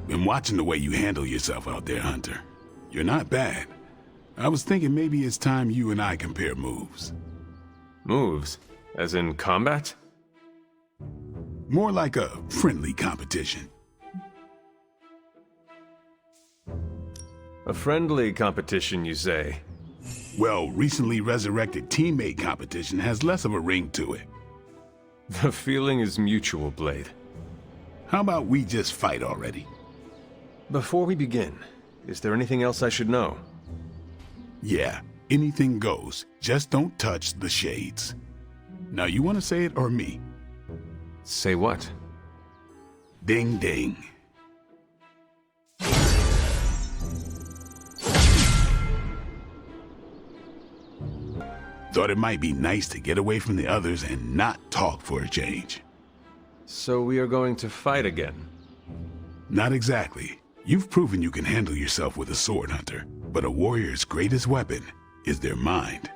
Been watching the way you handle yourself out there, Hunter. You're not bad. I was thinking maybe it's time you and I compare moves. Moves? As in combat? More like a friendly competition. A friendly competition, you say? Well, recently resurrected teammate competition has less of a ring to it. The feeling is mutual, Blade. How about we just fight already? Before we begin, is there anything else I should know? Yeah, anything goes. Just don't touch the shades. Now, you want to say it or me? Say what? Ding ding. Thought it might be nice to get away from the others and not talk for a change. So we are going to fight again? Not exactly. You've proven you can handle yourself with a sword, Hunter, but a warrior's greatest weapon is their mind.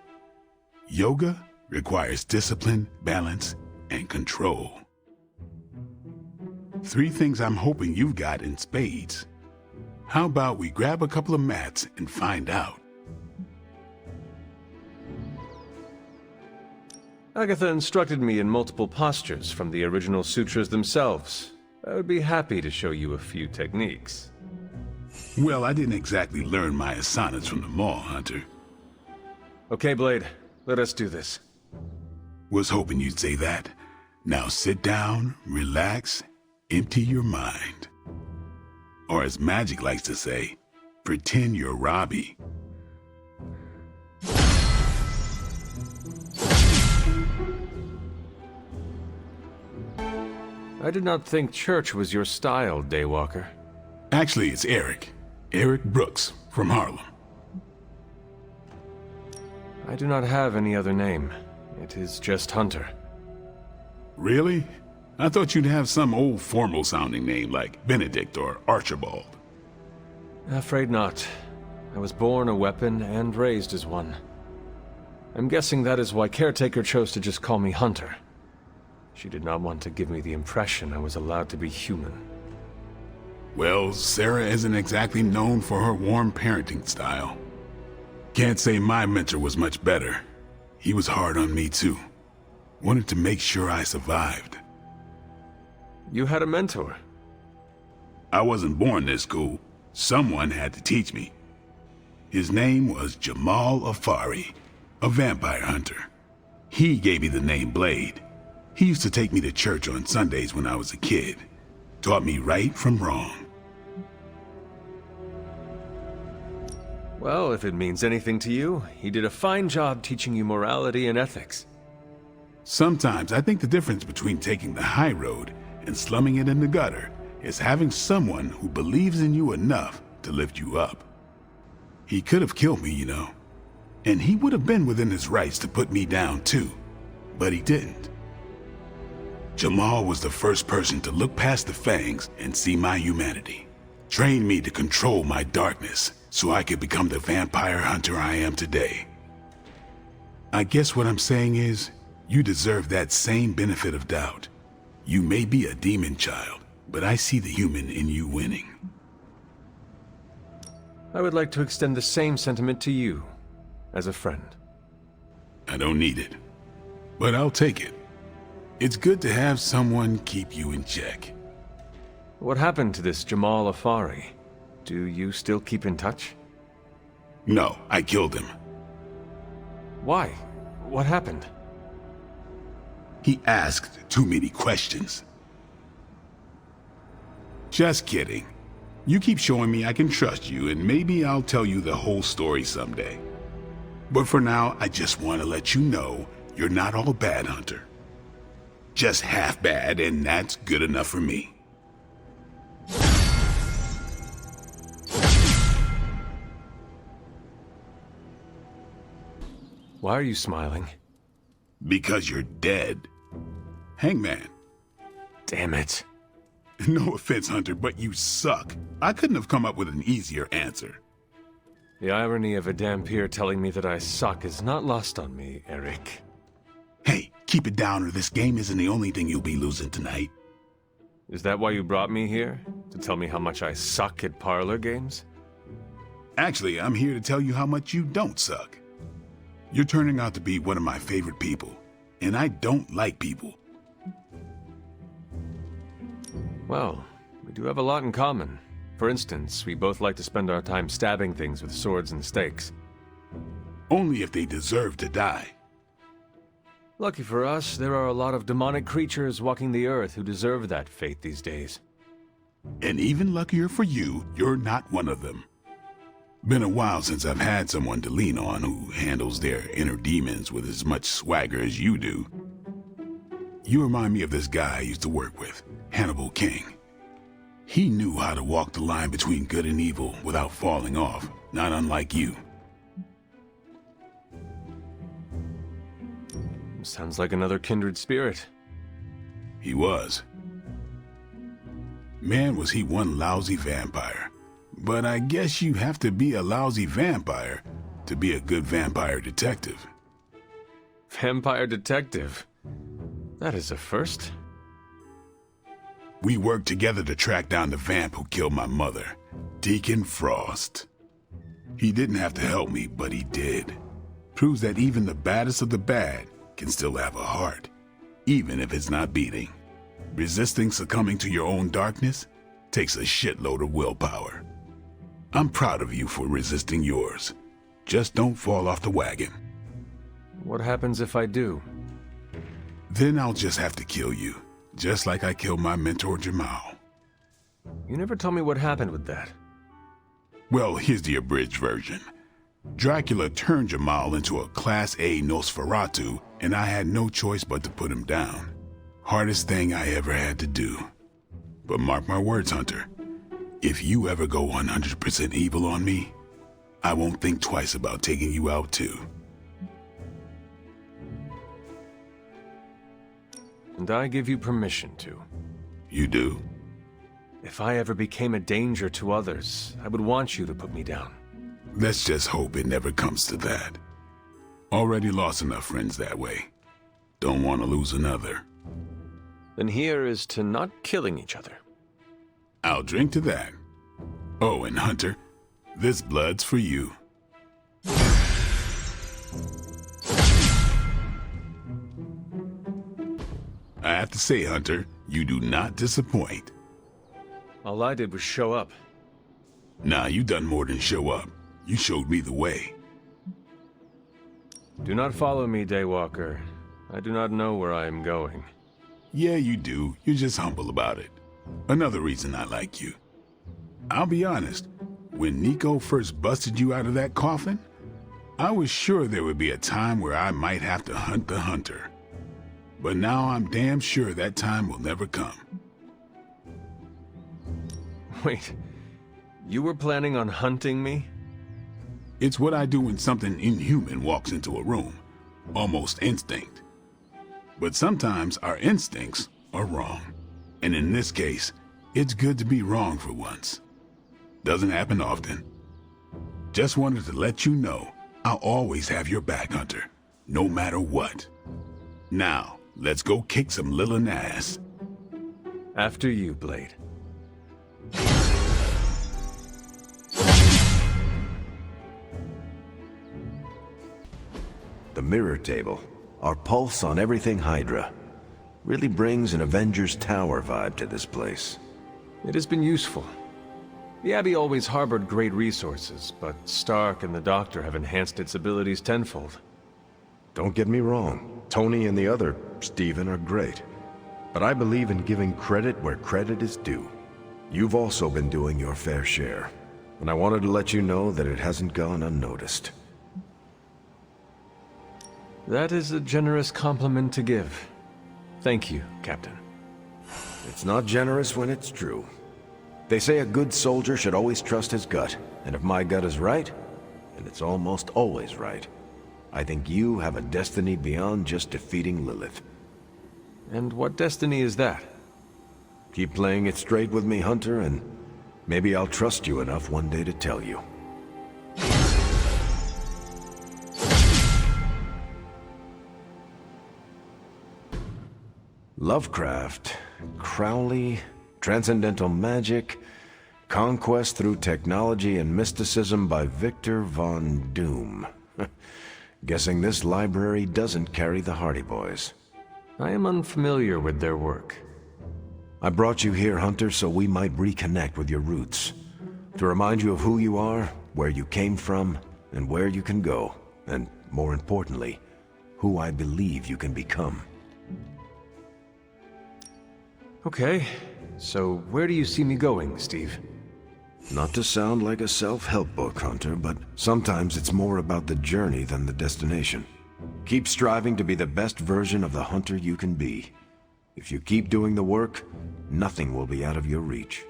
Yoga requires discipline, balance, and control. 3 things I'm hoping you've got in spades. How about we grab a couple of mats and find out? Agatha instructed me in multiple postures from the original sutras themselves. I would be happy to show you a few techniques. Well, I didn't exactly learn my asanas from the mall, Hunter. Okay, Blade, let us do this. Was hoping you'd say that. Now sit down, relax, empty your mind. Or as Magik likes to say, pretend you're Robbie. I did not think church was your style, Daywalker. Actually, it's Eric. Eric Brooks from Harlem. I do not have any other name. It is just Hunter. Really? I thought you'd have some old formal-sounding name like Benedict or Archibald. Afraid not. I was born a weapon and raised as one. I'm guessing that is why Caretaker chose to just call me Hunter. She did not want to give me the impression I was allowed to be human. Well, Sarah isn't exactly known for her warm parenting style. Can't say my mentor was much better. He was hard on me too. Wanted to make sure I survived. You had a mentor? I wasn't born this cool. Someone had to teach me. His name was Jamal Afari, a vampire hunter. He gave me the name Blade. He used to take me to church on Sundays when I was a kid. Taught me right from wrong. Well, if it means anything to you, he did a fine job teaching you morality and ethics. Sometimes I think the difference between taking the high road and slumming it in the gutter is having someone who believes in you enough to lift you up. He could have killed me, you know. And he would have been within his rights to put me down too. But he didn't. Jamal was the first person to look past the fangs and see my humanity. Trained me to control my darkness so I could become the vampire hunter I am today. I guess what I'm saying is, you deserve that same benefit of doubt. You may be a demon child, but I see the human in you winning. I would like to extend the same sentiment to you, as a friend. I don't need it, but I'll take it. It's good to have someone keep you in check. What happened to this Jamal Afari? Do you still keep in touch? No, I killed him. Why? What happened? He asked too many questions. Just kidding. You keep showing me I can trust you, and maybe I'll tell you the whole story someday. But for now, I just want to let you know you're not all bad, Hunter. Just half bad, and that's good enough for me. Why are you smiling? Because you're dead. Hangman. Damn it. No offense, Hunter, but you suck. I couldn't have come up with an easier answer. The irony of a Dhampir telling me that I suck is not lost on me, Eric. Hey, keep it down or this game isn't the only thing you'll be losing tonight. Is that why you brought me here? To tell me how much I suck at parlor games? Actually, I'm here to tell you how much you don't suck. You're turning out to be one of my favorite people, and I don't like people. Well, we do have a lot in common. For instance, we both like to spend our time stabbing things with swords and stakes. Only if they deserve to die. Lucky for us, there are a lot of demonic creatures walking the earth who deserve that fate these days. And even luckier for you, you're not one of them. Been a while since I've had someone to lean on who handles their inner demons with as much swagger as you do. You remind me of this guy I used to work with, Hannibal King. He knew how to walk the line between good and evil without falling off, not unlike you. Sounds like another kindred spirit. He was. Man, was he one lousy vampire. But I guess you have to be a lousy vampire to be a good vampire detective. Vampire detective? That is a first. We worked together to track down the vamp who killed my mother, Deacon Frost. He didn't have to help me, but he did. Proves that even the baddest of the bad can still have a heart, even if it's not beating. Resisting succumbing to your own darkness takes a shitload of willpower. I'm proud of you for resisting yours. Just don't fall off the wagon. What happens if I do? Then I'll just have to kill you, just like I killed my mentor Jamal. You never told me what happened with that. Well, here's the abridged version. Dracula turned Jamal into a Class A Nosferatu, and I had no choice but to put him down. Hardest thing I ever had to do. But mark my words, Hunter. If you ever go 100% evil on me, I won't think twice about taking you out too. And I give you permission to. You do? If I ever became a danger to others, I would want you to put me down. Let's just hope it never comes to that. Already lost enough friends that way. Don't want to lose another. Then here is to not killing each other. I'll drink to that. Oh, and Hunter, this blood's for you. I have to say, Hunter, you do not disappoint. All I did was show up. Nah, you done more than show up. You showed me the way. Do not follow me, Daywalker. I do not know where I am going. Yeah, you do. You're just humble about it. Another reason I like you. I'll be honest, when Nico first busted you out of that coffin, I was sure there would be a time where I might have to hunt the hunter. But now I'm damn sure that time will never come. Wait, you were planning on hunting me? It's what I do when something inhuman walks into a room. Almost instinct. But sometimes our instincts are wrong. And in this case, it's good to be wrong for once. Doesn't happen often. Just wanted to let you know I'll always have your back, Hunter. No matter what. Now, let's go kick some Lilin ass. After you, Blade. The mirror table, our pulse on everything Hydra, really brings an Avengers Tower vibe to this place. It has been useful. The Abbey always harbored great resources, but Stark and the Doctor have enhanced its abilities tenfold. Don't get me wrong, Tony and the other Stephen are great. But I believe in giving credit where credit is due. You've also been doing your fair share, and I wanted to let you know that it hasn't gone unnoticed. That is a generous compliment to give. Thank you, Captain. It's not generous when it's true. They say a good soldier should always trust his gut, and if my gut is right, and it's almost always right, I think you have a destiny beyond just defeating Lilith. And what destiny is that? Keep playing it straight with me, Hunter, and maybe I'll trust you enough one day to tell you. Lovecraft, Crowley, Transcendental Magic, Conquest Through Technology and Mysticism by Victor Von Doom. Guessing this library doesn't carry the Hardy Boys. I am unfamiliar with their work. I brought you here, Hunter, so we might reconnect with your roots. To remind you of who you are, where you came from, and where you can go. And, more importantly, who I believe you can become. Okay, so where do you see me going, Steve? Not to sound like a self-help book, Hunter, but sometimes it's more about the journey than the destination. Keep striving to be the best version of the Hunter you can be. If you keep doing the work, nothing will be out of your reach.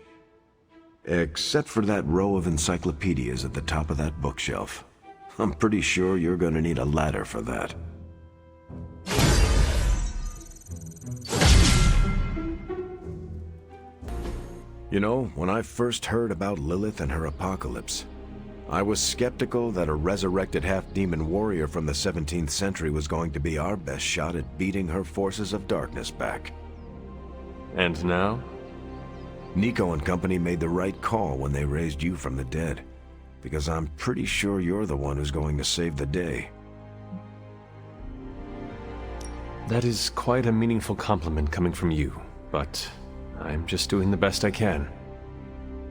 Except for that row of encyclopedias at the top of that bookshelf. I'm pretty sure you're gonna need a ladder for that. You know, when I first heard about Lilith and her apocalypse, I was skeptical that a resurrected half-demon warrior from the 17th century was going to be our best shot at beating her forces of darkness back. And now? Nico and company made the right call when they raised you from the dead, because I'm pretty sure you're the one who's going to save the day. That is quite a meaningful compliment coming from you, but I'm just doing the best I can.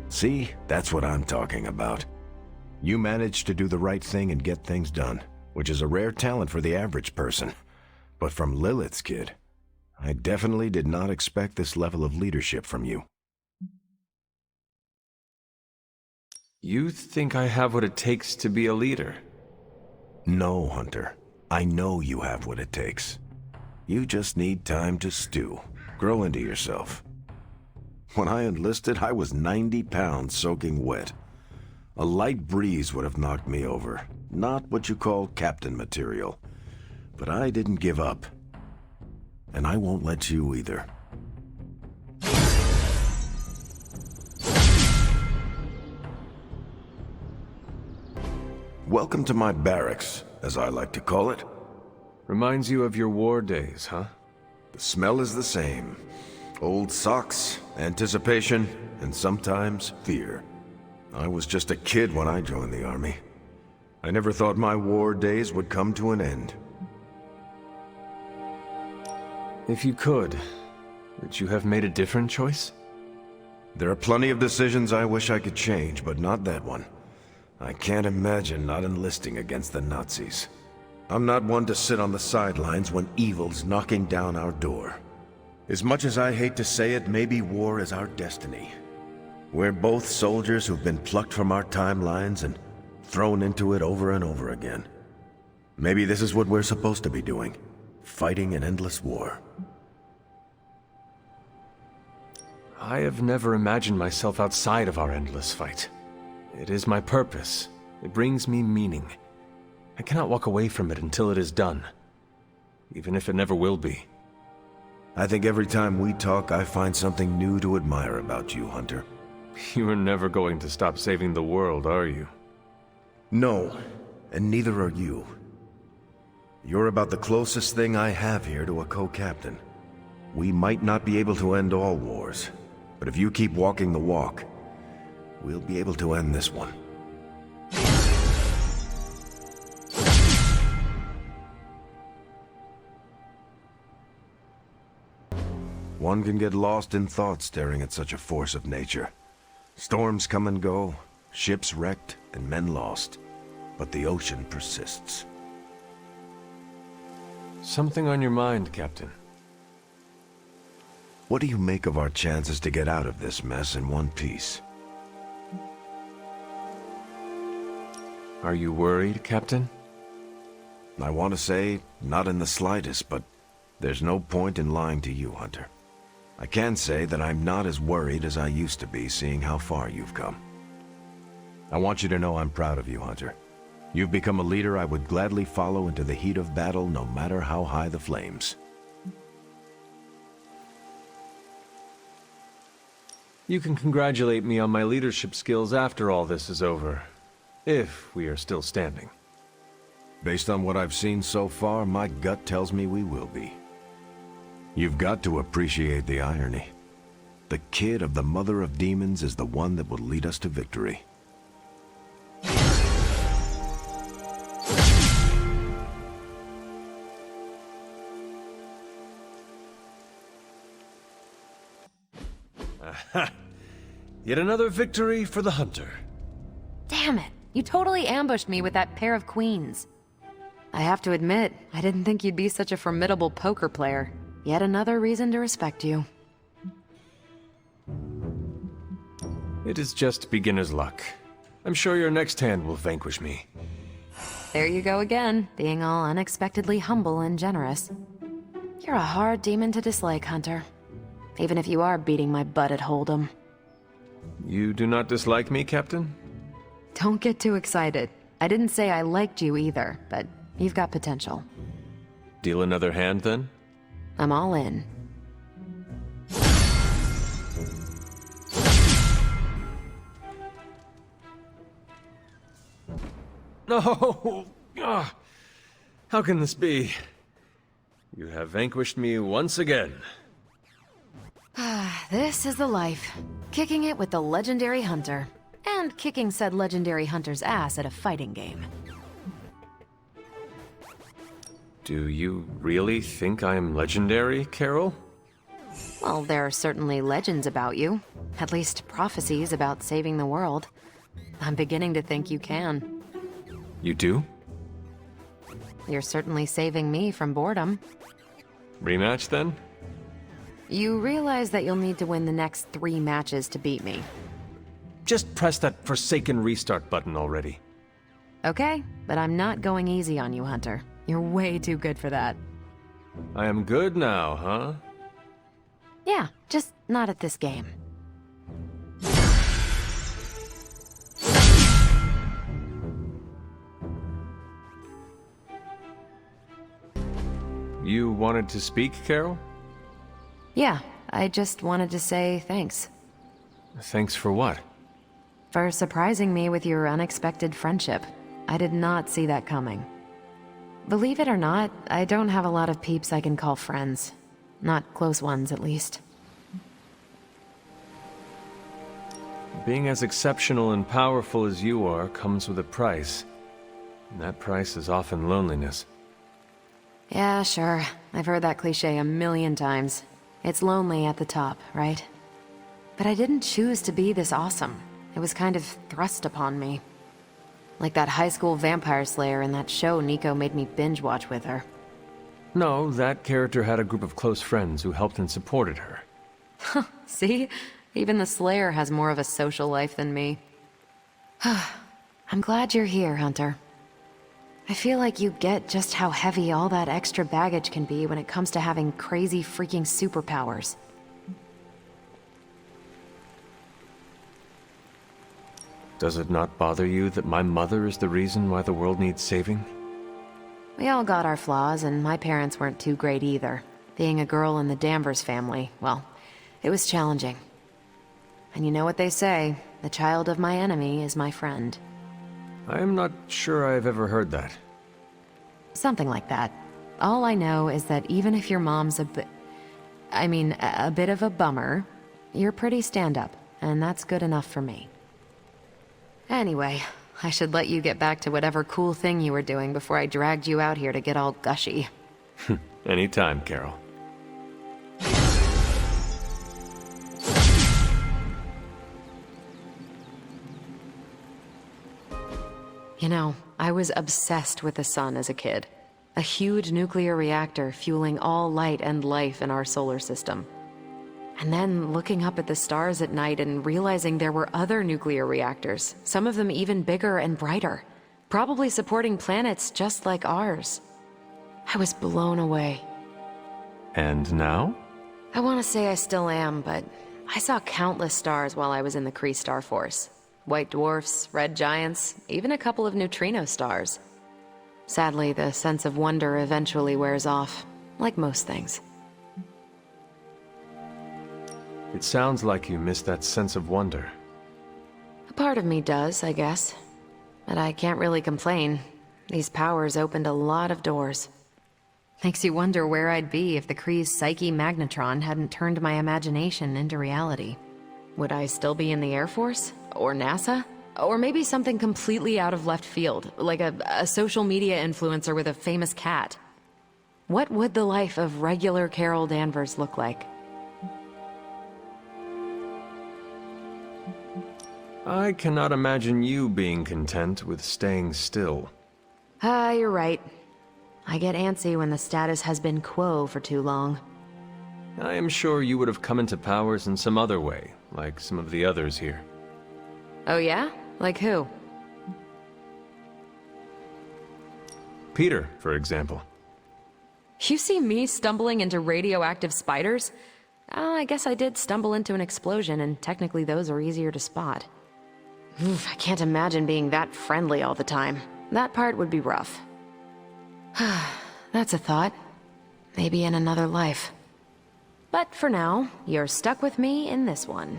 See? That's what I'm talking about. You managed to do the right thing and get things done, which is a rare talent for the average person. But from Lilith's kid, I definitely did not expect this level of leadership from you. You think I have what it takes to be a leader? No, Hunter. I know you have what it takes. You just need time to stew, grow into yourself. When I enlisted, I was 90 pounds soaking wet. A light breeze would have knocked me over. Not what you call captain material. But I didn't give up. And I won't let you either. Welcome to my barracks, as I like to call it. Reminds you of your war days, huh? The smell is the same. Old socks, anticipation, and sometimes fear. I was just a kid when I joined the army. I never thought my war days would come to an end. If you could, would you have made a different choice? There are plenty of decisions I wish I could change, but not that one. I can't imagine not enlisting against the Nazis. I'm not one to sit on the sidelines when evil's knocking down our door. As much as I hate to say it, maybe war is our destiny. We're both soldiers who've been plucked from our timelines and thrown into it over and over again. Maybe this is what we're supposed to be doing, fighting an endless war. I have never imagined myself outside of our endless fight. It is my purpose. It brings me meaning. I cannot walk away from it until it is done, even if it never will be. I think every time we talk, I find something new to admire about you, Hunter. You are never going to stop saving the world, are you? No, and neither are you. You're about the closest thing I have here to a co-captain. We might not be able to end all wars, but if you keep walking the walk, we'll be able to end this one. One can get lost in thought staring at such a force of nature. Storms come and go, ships wrecked, and men lost. But the ocean persists. Something on your mind, Captain. What do you make of our chances to get out of this mess in one piece? Are you worried, Captain? I want to say, not in the slightest, but there's no point in lying to you, Hunter. I can say that I'm not as worried as I used to be, seeing how far you've come. I want you to know I'm proud of you, Hunter. You've become a leader I would gladly follow into the heat of battle, no matter how high the flames. You can congratulate me on my leadership skills after all this is over. If we are still standing. Based on what I've seen so far, my gut tells me we will be. You've got to appreciate the irony. the kid of the Mother of Demons is the one that will lead us to victory. Aha! Yet another victory for the hunter. Damn it! You totally ambushed me with that pair of queens. I have to admit, I didn't think you'd be such a formidable poker player. Yet another reason to respect you. It is just beginner's luck. I'm sure your next hand will vanquish me. There you go again, being all unexpectedly humble and generous. You're a hard demon to dislike, Hunter. Even if you are beating my butt at Hold'em. You do not dislike me, Captain? Don't get too excited. I didn't say I liked you either, but you've got potential. Deal another hand, then? I'm all in. No! Ah, how can this be? You have vanquished me once again. This is the life. Kicking it with the legendary hunter. And kicking said legendary hunter's ass at a fighting game. Do you really think I am legendary, Carol? Well, there are certainly legends about you. At least prophecies about saving the world. I'm beginning to think you can. You do? You're certainly saving me from boredom. Rematch, then? You realize that you'll need to win the next 3 matches to beat me. Just press that forsaken restart button already. Okay, but I'm not going easy on you, Hunter. You're way too good for that. I am good now, huh? Yeah, just not at this game. You wanted to speak, Carol? Yeah, I just wanted to say thanks. Thanks for what? For surprising me with your unexpected friendship. I did not see that coming. Believe it or not, I don't have a lot of peeps I can call friends. Not close ones, at least. Being as exceptional and powerful as you are comes with a price. And that price is often loneliness. Yeah, sure. I've heard that cliche a million times. It's lonely at the top, right? But I didn't choose to be this awesome. It was kind of thrust upon me. Like that high school vampire slayer in that show Nico made me binge watch with her. No, that character had a group of close friends who helped and supported her. See? Even the slayer has more of a social life than me. I'm glad you're here, Hunter. I feel like you get just how heavy all that extra baggage can be when it comes to having crazy freaking superpowers. Does it not bother you that my mother is the reason why the world needs saving? We all got our flaws, and my parents weren't too great either. Being a girl in the Danvers family, well, it was challenging. And you know what they say, the child of my enemy is my friend. I am not sure I've ever heard that. Something like that. All I know is that even if your mom's a bit of a bummer, you're pretty stand-up, and that's good enough for me. Anyway, I should let you get back to whatever cool thing you were doing before I dragged you out here to get all gushy. Anytime, Carol. You know, I was obsessed with the sun as a kid. A huge nuclear reactor fueling all light and life in our solar system. And then looking up at the stars at night and realizing there were other nuclear reactors, some of them even bigger and brighter, probably supporting planets just like ours. I was blown away. And now? I want to say I still am, but I saw countless stars while I was in the Kree Star Force. White dwarfs, red giants, even a couple of neutrino stars. Sadly, the sense of wonder eventually wears off, like most things. It sounds like you miss that sense of wonder. A part of me does, I guess. But I can't really complain. These powers opened a lot of doors. Makes you wonder where I'd be if the Kree's psyche magnetron hadn't turned my imagination into reality. Would I still be in the Air Force? Or NASA? Or maybe something completely out of left field, like a social media influencer with a famous cat. What would the life of regular Carol Danvers look like? I cannot imagine you being content with staying still. You're right. I get antsy when the status has been quo for too long. I am sure you would have come into powers in some other way, like some of the others here. Oh yeah? Like who? Peter, for example. You see me stumbling into radioactive spiders? I guess I did stumble into an explosion, and technically those are easier to spot. Oof, I can't imagine being that friendly all the time. That part would be rough. That's a thought. Maybe in another life. But for now, you're stuck with me in this one.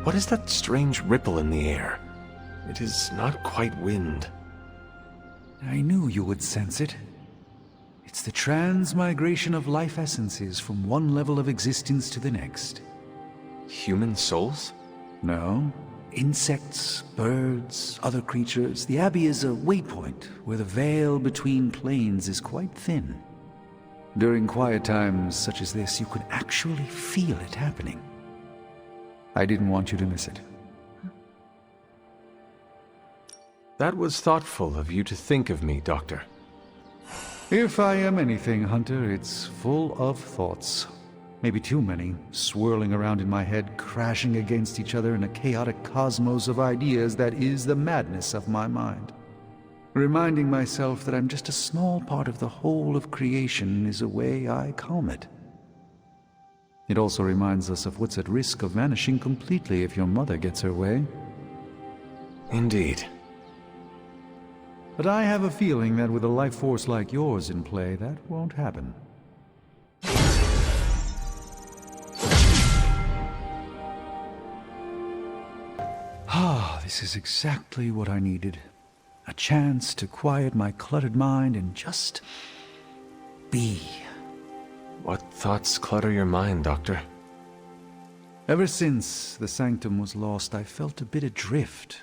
What is that strange ripple in the air? It is not quite wind. I knew you would sense it. It's the transmigration of life essences from one level of existence to the next. Human souls? No. Insects, birds, other creatures. The Abbey is a waypoint where the veil between planes is quite thin. During quiet times such as this, you could actually feel it happening. I didn't want you to miss it. That was thoughtful of you to think of me, Doctor. If I am anything, Hunter, it's full of thoughts. Maybe too many, swirling around in my head, crashing against each other in a chaotic cosmos of ideas that is the madness of my mind. Reminding myself that I'm just a small part of the whole of creation is a way I calm it. It also reminds us of what's at risk of vanishing completely if your mother gets her way. Indeed. But I have a feeling that with a life force like yours in play, that won't happen. This is exactly what I needed. A chance to quiet my cluttered mind and just be. What thoughts clutter your mind, Doctor? Ever since the Sanctum was lost, I felt a bit adrift.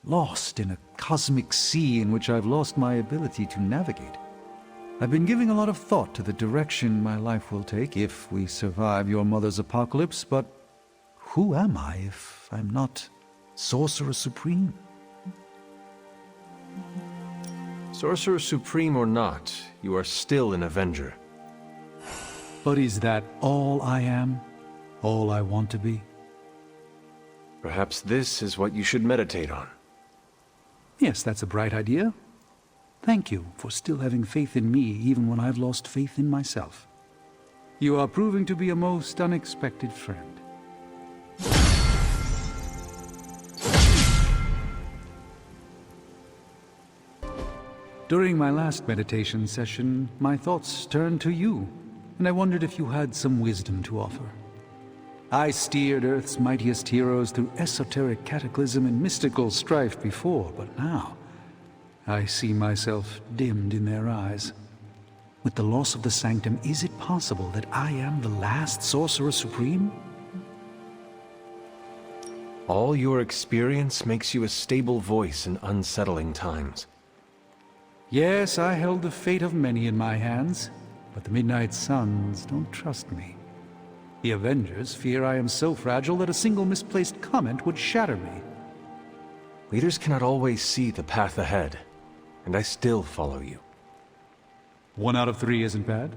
Lost in a cosmic sea in which I've lost my ability to navigate. I've been giving a lot of thought to the direction my life will take if we survive your mother's apocalypse, but who am I if I'm not Sorcerer Supreme? Sorcerer Supreme or not, you are still an Avenger. But is that all I am? All I want to be? Perhaps this is what you should meditate on. Yes, that's a bright idea. Thank you for still having faith in me even when I've lost faith in myself. You are proving to be a most unexpected friend. during my last meditation session, my thoughts turned to you, and I wondered if you had some wisdom to offer. I steered Earth's mightiest heroes through esoteric cataclysm and mystical strife before, but now I see myself dimmed in their eyes. With the loss of the Sanctum, is it possible that I am the last Sorcerer Supreme? All your experience makes you a stable voice in unsettling times. Yes, I held the fate of many in my hands, but the Midnight Suns don't trust me. The Avengers fear I am so fragile that a single misplaced comment would shatter me. Leaders cannot always see the path ahead, and I still follow you. 1 out of 3 isn't bad.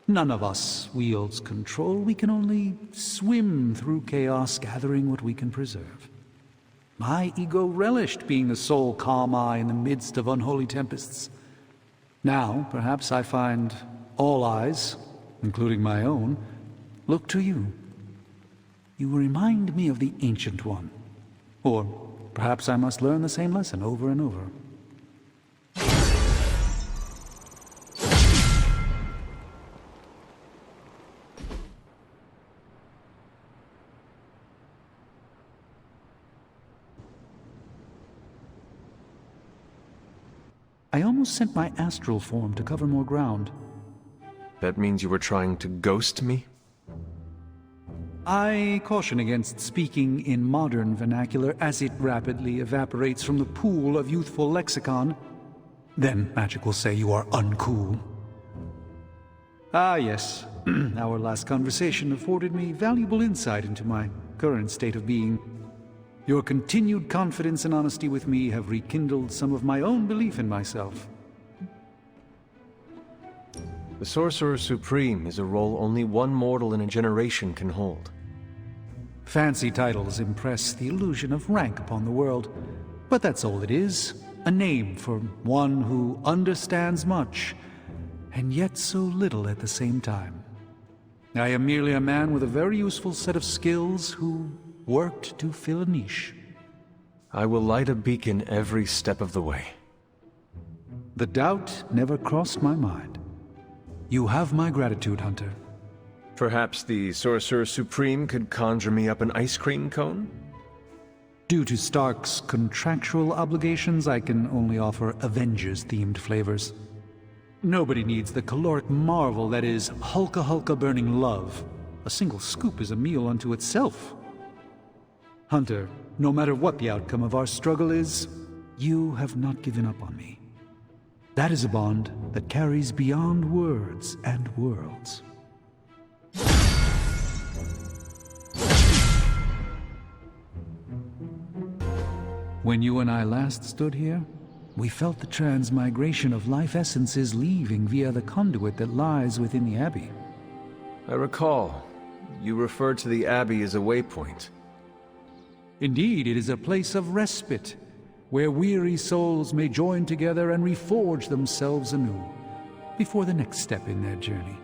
None of us wields control. We can only swim through chaos, gathering what we can preserve. My ego relished being the sole calm eye in the midst of unholy tempests. Now, perhaps I find all eyes, including my own, look to you. You remind me of the Ancient One. Or perhaps I must learn the same lesson over and over. I almost sent my astral form to cover more ground. That means you were trying to ghost me? I caution against speaking in modern vernacular as it rapidly evaporates from the pool of youthful lexicon. Then magic will say you are uncool. Ah, yes. Our last conversation afforded me valuable insight into my current state of being. Your continued confidence and honesty with me have rekindled some of my own belief in myself. The Sorcerer Supreme is a role only one mortal in a generation can hold. Fancy titles impress the illusion of rank upon the world, but that's all it is. A name for one who understands much, and yet so little at the same time. I am merely a man with a very useful set of skills who worked to fill a niche. I will light a beacon every step of the way. The doubt never crossed my mind. You have my gratitude, Hunter. Perhaps the Sorcerer Supreme could conjure me up an ice cream cone? Due to Stark's contractual obligations, I can only offer Avengers-themed flavors. Nobody needs the caloric marvel that is Hulka Hulka burning love. A single scoop is a meal unto itself. Hunter, no matter what the outcome of our struggle is, you have not given up on me. That is a bond that carries beyond words and worlds. When you and I last stood here, we felt the transmigration of life essences leaving via the conduit that lies within the Abbey. I recall. You referred to the Abbey as a waypoint. Indeed, it is a place of respite, where weary souls may join together and reforge themselves anew, before the next step in their journey.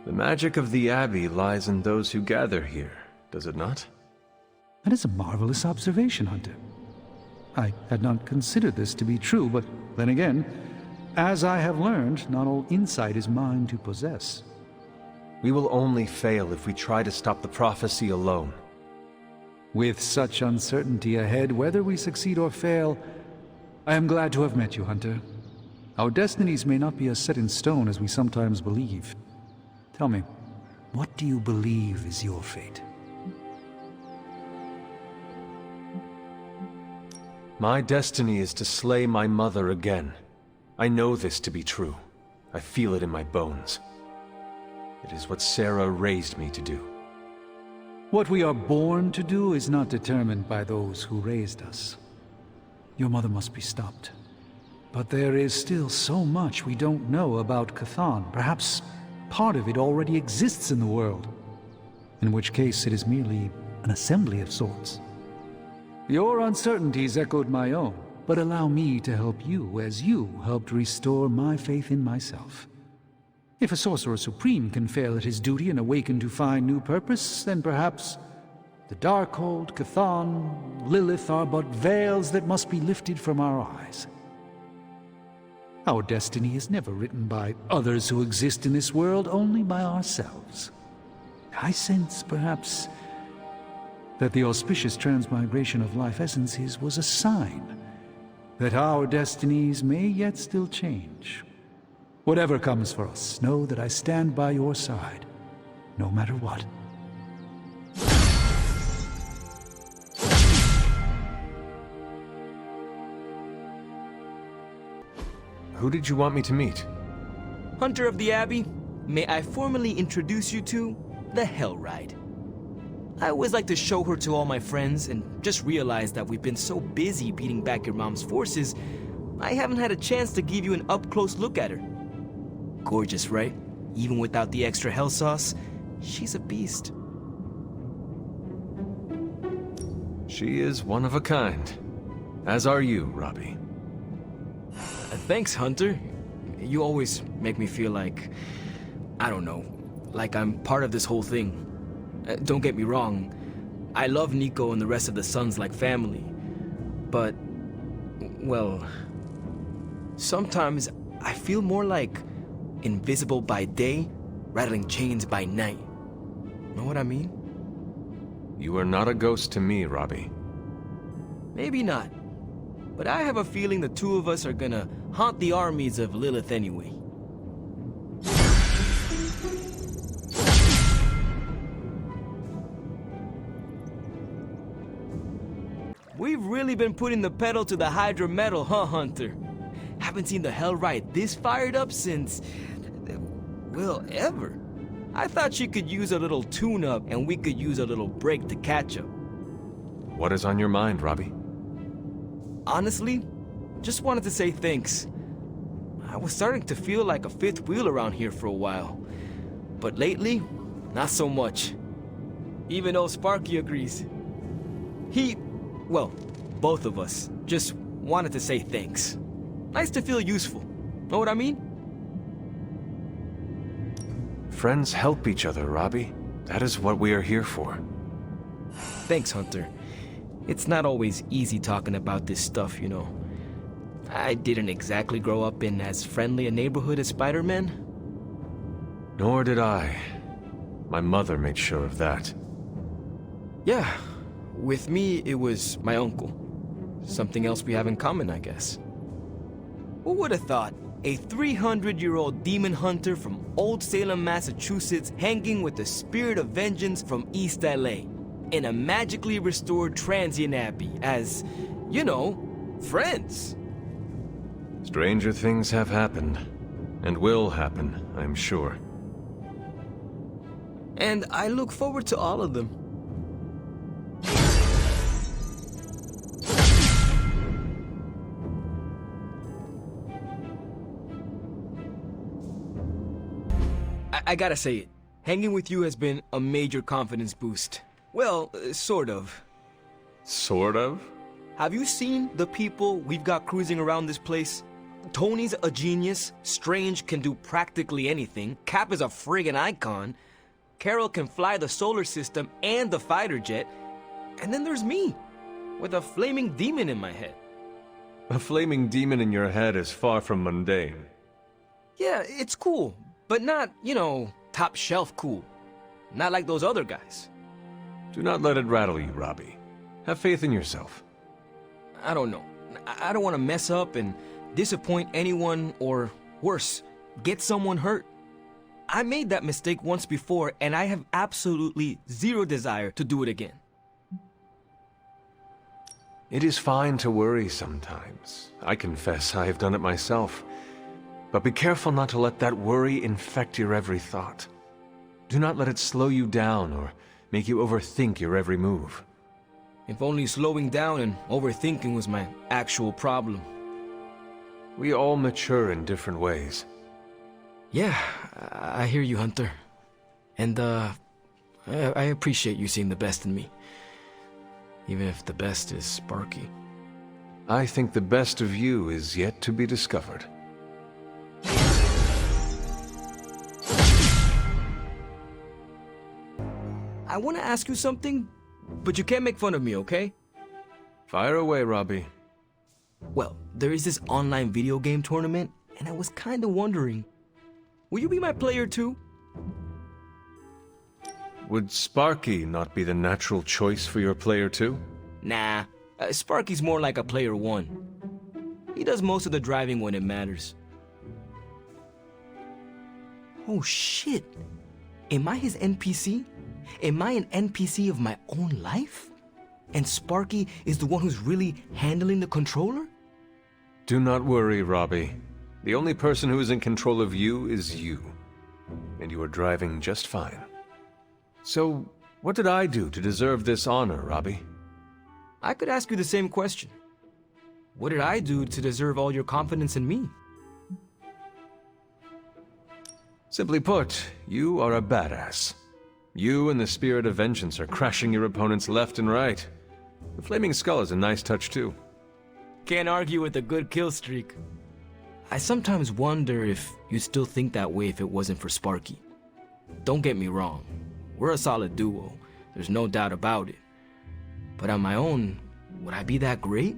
The magic of the Abbey lies in those who gather here, does it not? That is a marvelous observation, Hunter. I had not considered this to be true, but then again, as I have learned, not all insight is mine to possess. We will only fail if we try to stop the prophecy alone. With such uncertainty ahead, whether we succeed or fail, I am glad to have met you, Hunter. Our destinies may not be as set in stone as we sometimes believe. Tell me, what do you believe is your fate? My destiny is to slay my mother again. I know this to be true. I feel it in my bones. It is what Sarah raised me to do. What we are born to do is not determined by those who raised us. Your mother must be stopped. But there is still so much we don't know about Chthon. Perhaps part of it already exists in the world. In which case it is merely an assembly of sorts. Your uncertainties echoed my own, but allow me to help you as you helped restore my faith in myself. If a Sorcerer Supreme can fail at his duty and awaken to find new purpose, then perhaps the Darkhold, Chthon, Lilith are but veils that must be lifted from our eyes. Our destiny is never written by others who exist in this world, only by ourselves. I sense, perhaps, that the auspicious transmigration of life essences was a sign that our destinies may yet still change. Whatever comes for us, know that I stand by your side, no matter what. Who did you want me to meet? Hunter of the Abbey, may I formally introduce you to the Hell Ride. I always like to show her to all my friends and just realized that we've been so busy beating back your mom's forces, I haven't had a chance to give you an up-close look at her. Gorgeous, right? Even without the extra hell sauce, she's a beast. She is one of a kind. As are you, Robbie. Thanks, Hunter. You always make me feel like, I don't know, like I'm part of this whole thing. Don't get me wrong, I love Nico and the rest of the Sons like family. But, well, sometimes I feel more like invisible by day, rattling chains by night. Know what I mean? You are not a ghost to me, Robbie. Maybe not. But I have a feeling the two of us are gonna haunt the armies of Lilith anyway. We've really been putting the pedal to the Hydra metal, huh, Hunter? Haven't seen the Hell Ride this fired up since... well, ever. I thought she could use a little tune-up and we could use a little break to catch up. What is on your mind, Robbie? Honestly, just wanted to say thanks. I was starting to feel like a fifth wheel around here for a while. But lately, not so much. Even though Sparky agrees. Well, both of us just wanted to say thanks. Nice to feel useful. Know what I mean? Friends help each other, Robbie. That is what we are here for. Thanks, Hunter. It's not always easy talking about this stuff, you know. I didn't exactly grow up in as friendly a neighborhood as Spider-Man. Nor did I. My mother made sure of that. Yeah, with me, it was my uncle. Something else we have in common, I guess. Who would have thought? A 300-year-old demon hunter from Old Salem, Massachusetts, hanging with the spirit of vengeance from East LA, in a magically restored transient abbey as, you know, friends. Stranger things have happened, and will happen, I'm sure. And I look forward to all of them. I gotta say it, hanging with you has been a major confidence boost. Well, sort of. Sort of? Have you seen the people we've got cruising around this place? Tony's a genius, Strange can do practically anything, Cap is a friggin' icon, Carol can fly the solar system and the fighter jet, and then there's me, with a flaming demon in my head. A flaming demon in your head is far from mundane. Yeah, it's cool, but not, you know, top shelf cool. Not like those other guys. Do not let it rattle you, Robbie. Have faith in yourself. I don't know. I don't want to mess up and disappoint anyone, or worse, get someone hurt. I made that mistake once before, and I have absolutely zero desire to do it again. It is fine to worry sometimes. I confess I have done it myself. But be careful not to let that worry infect your every thought. Do not let it slow you down or make you overthink your every move. If only slowing down and overthinking was my actual problem. We all mature in different ways. Yeah, I hear you, Hunter. And, I appreciate you seeing the best in me. Even if the best is Sparky. I think the best of you is yet to be discovered. I want to ask you something, but you can't make fun of me, okay? Fire away, Robbie. Well, there is this online video game tournament, and I was kinda wondering, will you be my player too? Would Sparky not be the natural choice for your player too? Nah, Sparky's more like a player 1. He does most of the driving when it matters. Oh shit! Am I his NPC? Am I an NPC of my own life? And Sparky is the one who's really handling the controller? Do not worry, Robbie. The only person who is in control of you is you. And you are driving just fine. So, what did I do to deserve this honor, Robbie? I could ask you the same question. What did I do to deserve all your confidence in me? Simply put, you are a badass. You and the Spirit of Vengeance are crashing your opponents left and right. The Flaming Skull is a nice touch too. Can't argue with a good kill streak. I sometimes wonder if you'd still think that way if it wasn't for Sparky. Don't get me wrong, we're a solid duo, there's no doubt about it. But on my own, would I be that great?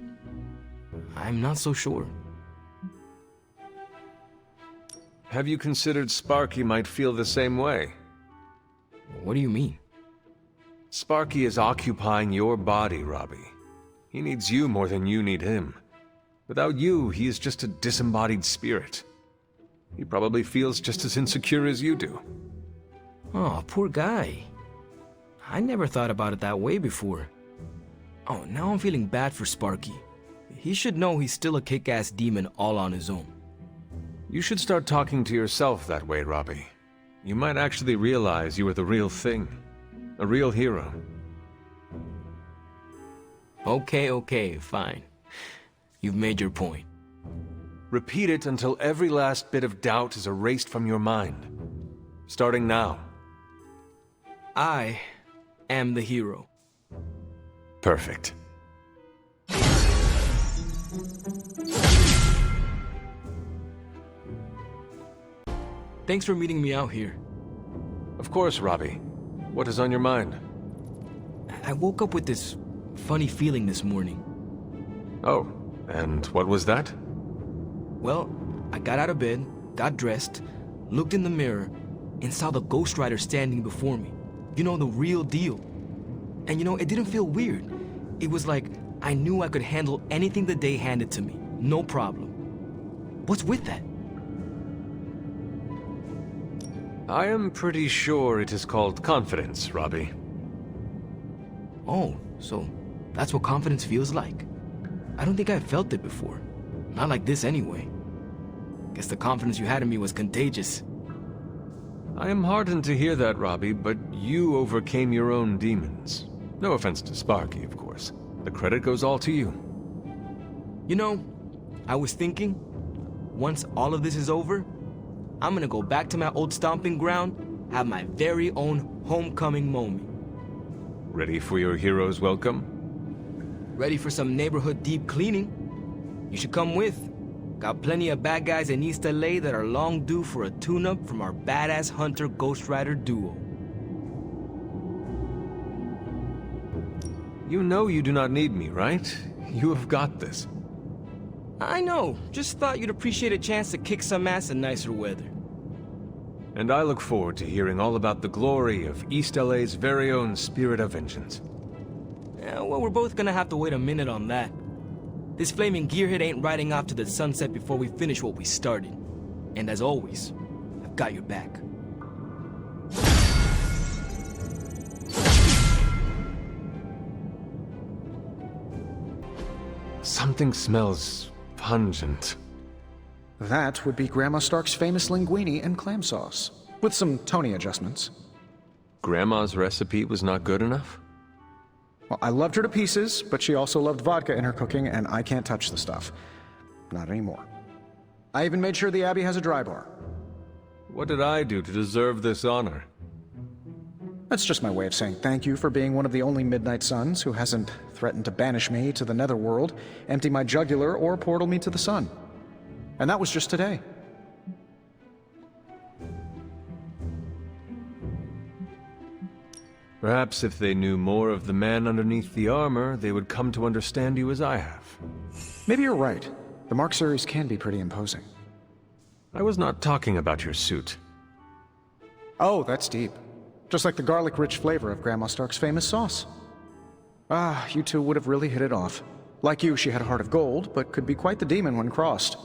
I'm not so sure. Have you considered Sparky might feel the same way? What do you mean? Sparky is occupying your body, Robbie. He needs you more than you need him. Without you, he is just a disembodied spirit. He probably feels just as insecure as you do. Oh, poor guy. I never thought about it that way before. Oh, now I'm feeling bad for Sparky. He should know he's still a kick-ass demon all on his own. You should start talking to yourself that way, Robbie. You might actually realize you are the real thing. A real hero. Okay, fine. You've made your point. Repeat it until every last bit of doubt is erased from your mind. Starting now. I am the hero. Perfect. Thanks for meeting me out here. Of course, Robbie. What is on your mind? I woke up with this funny feeling this morning. Oh, and what was that? Well, I got out of bed, got dressed, looked in the mirror, and saw the Ghost Rider standing before me. You know, the real deal. And you know, it didn't feel weird. It was like I knew I could handle anything the day handed to me. No problem. What's with that? I am pretty sure it is called confidence, Robbie. Oh, so that's what confidence feels like. I don't think I've felt it before. Not like this anyway. Guess the confidence you had in me was contagious. I am heartened to hear that, Robbie, but you overcame your own demons. No offense to Sparky, of course. The credit goes all to you. You know, I was thinking, once all of this is over, I'm gonna go back to my old stomping ground, have my very own homecoming moment. Ready for your hero's welcome? Ready for some neighborhood deep cleaning? You should come with. Got plenty of bad guys in East LA that are long due for a tune-up from our badass Hunter Ghost Rider duo. You know you do not need me, right? You have got this. I know, just thought you'd appreciate a chance to kick some ass in nicer weather. And I look forward to hearing all about the glory of East LA's very own Spirit of Vengeance. Yeah, well, we're both gonna have to wait a minute on that. This flaming gearhead ain't riding off to the sunset before we finish what we started. And as always, I've got your back. Something smells pungent. That would be Grandma Stark's famous linguine and clam sauce, with some Tony adjustments. Grandma's recipe was not good enough? Well, I loved her to pieces, but she also loved vodka in her cooking, and I can't touch the stuff. Not anymore. I even made sure the Abbey has a dry bar. What did I do to deserve this honor? That's just my way of saying thank you for being one of the only Midnight Suns who hasn't threatened to banish me to the Netherworld, empty my jugular, or portal me to the sun. And that was just today. Perhaps if they knew more of the man underneath the armor, they would come to understand you as I have. Maybe you're right. The Mark series can be pretty imposing. I was not talking about your suit. Oh, that's deep. Just like the garlic-rich flavor of Grandma Stark's famous sauce. Ah, you two would have really hit it off. Like you, she had a heart of gold, but could be quite the demon when crossed.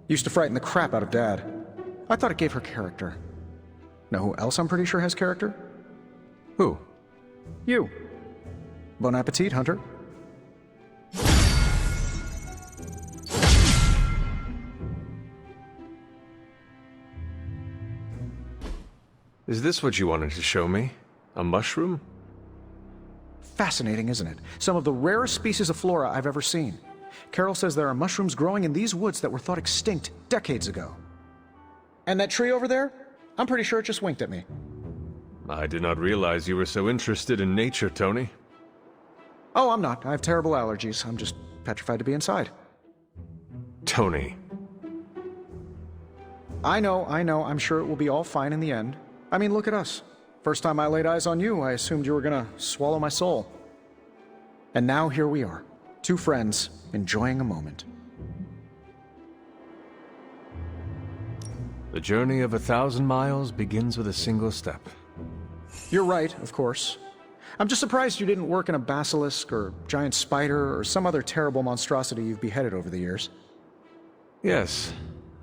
Used to frighten the crap out of Dad. I thought it gave her character. Know who else I'm pretty sure has character? Who? You. Bon appetit, Hunter. Is this what you wanted to show me? A mushroom? Fascinating, isn't it? Some of the rarest species of flora I've ever seen. Carol says there are mushrooms growing in these woods that were thought extinct decades ago. And that tree over there? I'm pretty sure it just winked at me. I did not realize you were so interested in nature, Tony. Oh, I'm not. I have terrible allergies. I'm just petrified to be inside. Tony. I know. I'm sure it will be all fine in the end. I mean, look at us. First time I laid eyes on you, I assumed you were gonna swallow my soul. And now here we are, two friends enjoying a moment. The journey of 1,000 miles begins with a single step. You're right, of course. I'm just surprised you didn't work in a basilisk or giant spider or some other terrible monstrosity you've beheaded over the years. Yes,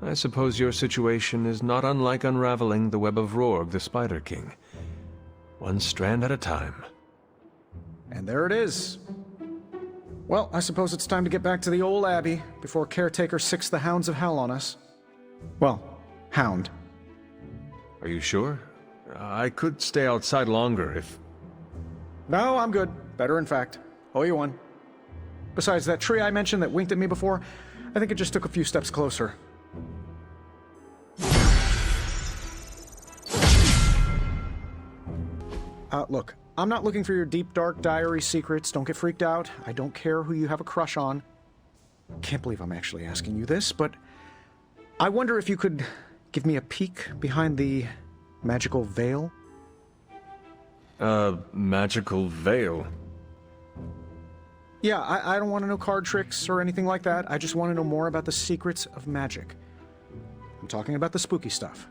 I suppose your situation is not unlike unraveling the web of Rourg, the Spider King. One strand at a time. And there it is. Well, I suppose it's time to get back to the old Abbey before Caretaker sicks the hounds of hell on us. Well, hound. Are you sure? I could stay outside longer if... No, I'm good. Better, in fact. Owe you one. Besides, that tree I mentioned that winked at me before, I think it just took a few steps closer. Look, I'm not looking for your deep, dark diary secrets. Don't get freaked out. I don't care who you have a crush on. Can't believe I'm actually asking you this, but I wonder if you could give me a peek behind the magical veil? Magical veil? Yeah, I don't want to know card tricks or anything like that. I just want to know more about the secrets of magic. I'm talking about the spooky stuff.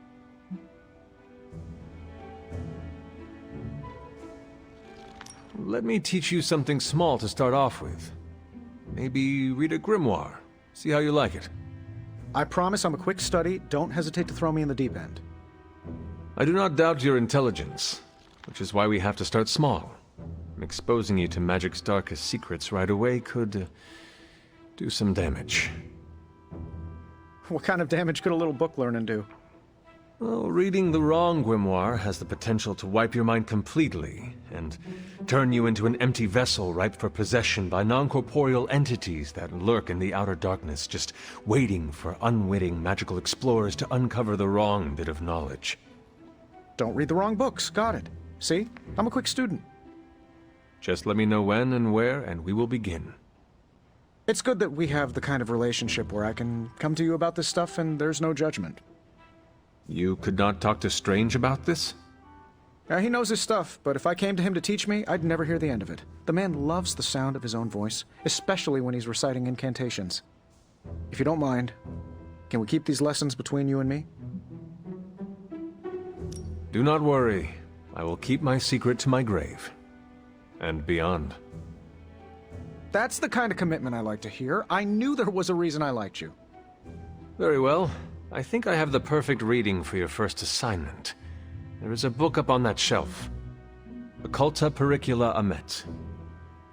Let me teach you something small to start off with. Maybe read a grimoire. See how you like it. I promise I'm a quick study. Don't hesitate to throw me in the deep end. I do not doubt your intelligence, which is why we have to start small. Exposing you to Magik's darkest secrets right away could do some damage. What kind of damage could a little book learning do? Well, reading the wrong grimoire has the potential to wipe your mind completely and turn you into an empty vessel ripe for possession by non-corporeal entities that lurk in the outer darkness, just waiting for unwitting magical explorers to uncover the wrong bit of knowledge. Don't read the wrong books. Got it. See? I'm a quick student. Just let me know when and where, and we will begin. It's good that we have the kind of relationship where I can come to you about this stuff and there's no judgment. You could not talk to Strange about this? He knows his stuff, but if I came to him to teach me, I'd never hear the end of it. The man loves the sound of his own voice, especially when he's reciting incantations. If you don't mind, can we keep these lessons between you and me? Do not worry. I will keep my secret to my grave. And beyond. That's the kind of commitment I like to hear. I knew there was a reason I liked you. Very well. I think I have the perfect reading for your first assignment. There is a book up on that shelf. Occulta Pericula Amet.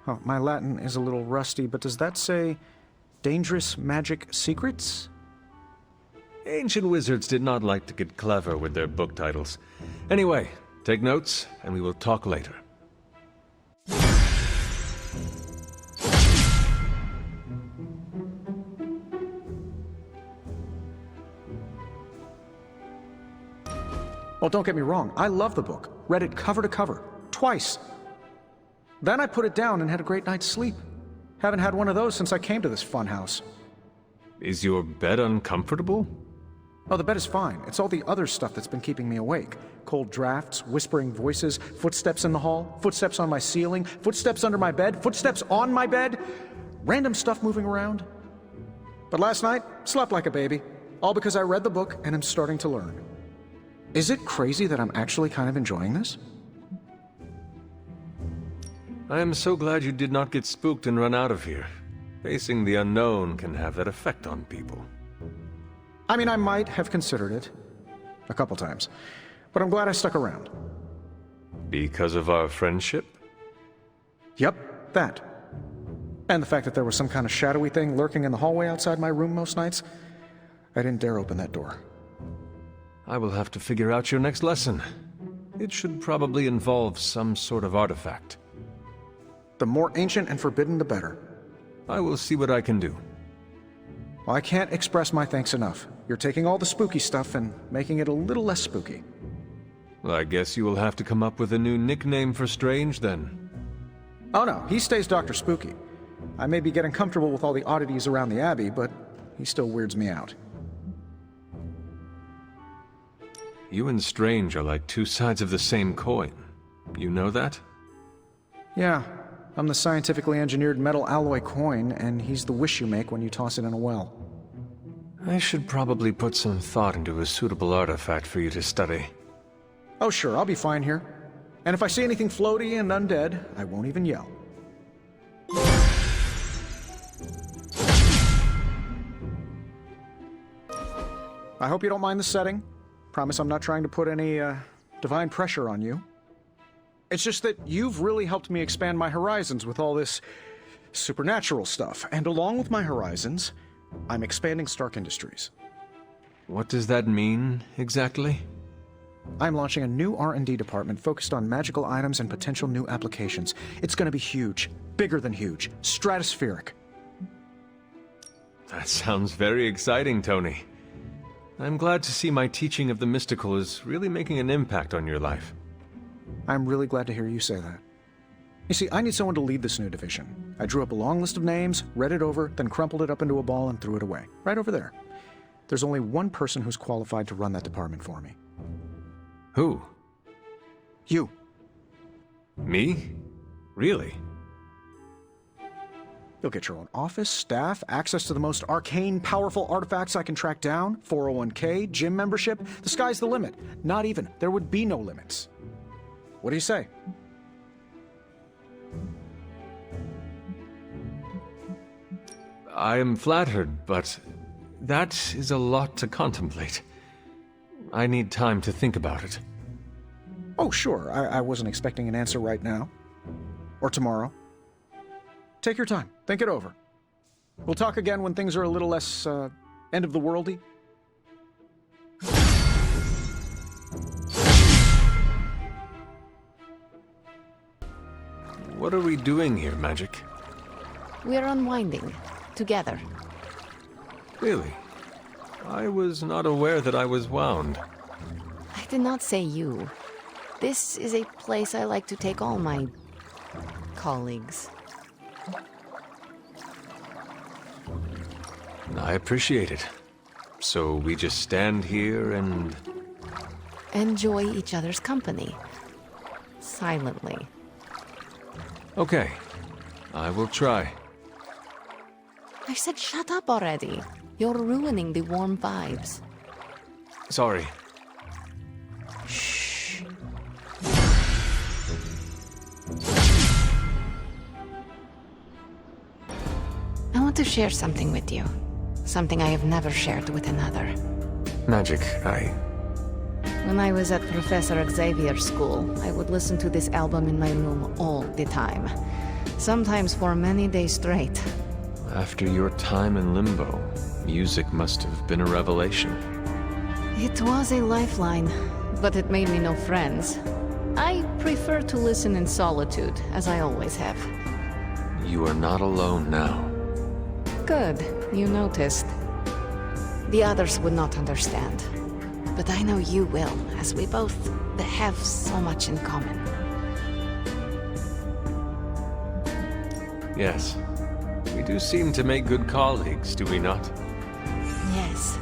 Oh, my Latin is a little rusty, but does that say Dangerous Magic Secrets? Ancient wizards did not like to get clever with their book titles. Anyway, take notes, and we will talk later. Well, don't get me wrong, I love the book. Read it cover to cover, twice. Then I put it down and had a great night's sleep. Haven't had one of those since I came to this fun house. Is your bed uncomfortable? Oh, the bed is fine. It's all the other stuff that's been keeping me awake. Cold drafts, whispering voices, footsteps in the hall, footsteps on my ceiling, footsteps under my bed, footsteps on my bed, random stuff moving around. But last night, slept like a baby. All because I read the book and am starting to learn. Is it crazy that I'm actually kind of enjoying this? I am so glad you did not get spooked and run out of here. Facing the unknown can have that effect on people. I mean, I might have considered it. A couple times. But I'm glad I stuck around. Because of our friendship? Yep, that. And the fact that there was some kind of shadowy thing lurking in the hallway outside my room most nights. I didn't dare open that door. I will have to figure out your next lesson. It should probably involve some sort of artifact. The more ancient and forbidden, the better. I will see what I can do. Well, I can't express my thanks enough. You're taking all the spooky stuff and making it a little less spooky. Well, I guess you will have to come up with a new nickname for Strange, then. Oh no, he stays Dr. Spooky. I may be getting comfortable with all the oddities around the Abbey, but he still weirds me out. You and Strange are like two sides of the same coin. You know that? Yeah, I'm the scientifically engineered metal alloy coin, and he's the wish you make when you toss it in a well. I should probably put some thought into a suitable artifact for you to study. Oh sure, I'll be fine here. And if I see anything floaty and undead, I won't even yell. I hope you don't mind the setting. Promise I'm not trying to put any, divine pressure on you. It's just that you've really helped me expand my horizons with all this supernatural stuff. And along with my horizons, I'm expanding Stark Industries. What does that mean, exactly? I'm launching a new R&D department focused on magical items and potential new applications. It's going to be huge. Bigger than huge. Stratospheric. That sounds very exciting, Tony. I'm glad to see my teaching of the mystical is really making an impact on your life. I'm really glad to hear you say that. You see, I need someone to lead this new division. I drew up a long list of names, read it over, then crumpled it up into a ball and threw it away. Right over there. There's only one person who's qualified to run that department for me. Who? You. Me? Really? You'll get your own office, staff, access to the most arcane, powerful artifacts I can track down, 401k, gym membership. The sky's the limit. Not even. There would be no limits. What do you say? I am flattered, but that is a lot to contemplate. I need time to think about it. Oh, sure. I wasn't expecting an answer right now. Or tomorrow. Take your time. Think it over. We'll talk again when things are a little less, end of the worldy. What are we doing here, Magik? We're unwinding. Together. Really? I was not aware that I was wound. I did not say you. This is a place I like to take all my colleagues. I appreciate it. So we just stand here and... Enjoy each other's company. Silently. Okay. I will try. I said shut up already. You're ruining the warm vibes. Sorry. Shh. I want to share something with you. Something I have never shared with another. Magik, When I was at Professor Xavier's school, I would listen to this album in my room all the time. Sometimes for many days straight. After your time in Limbo, music must have been a revelation. It was a lifeline, but it made me no friends. I prefer to listen in solitude, as I always have. You are not alone now. Good, you noticed. The others would not understand. But I know you will, as we both have so much in common. Yes. We do seem to make good colleagues, do we not? Yes.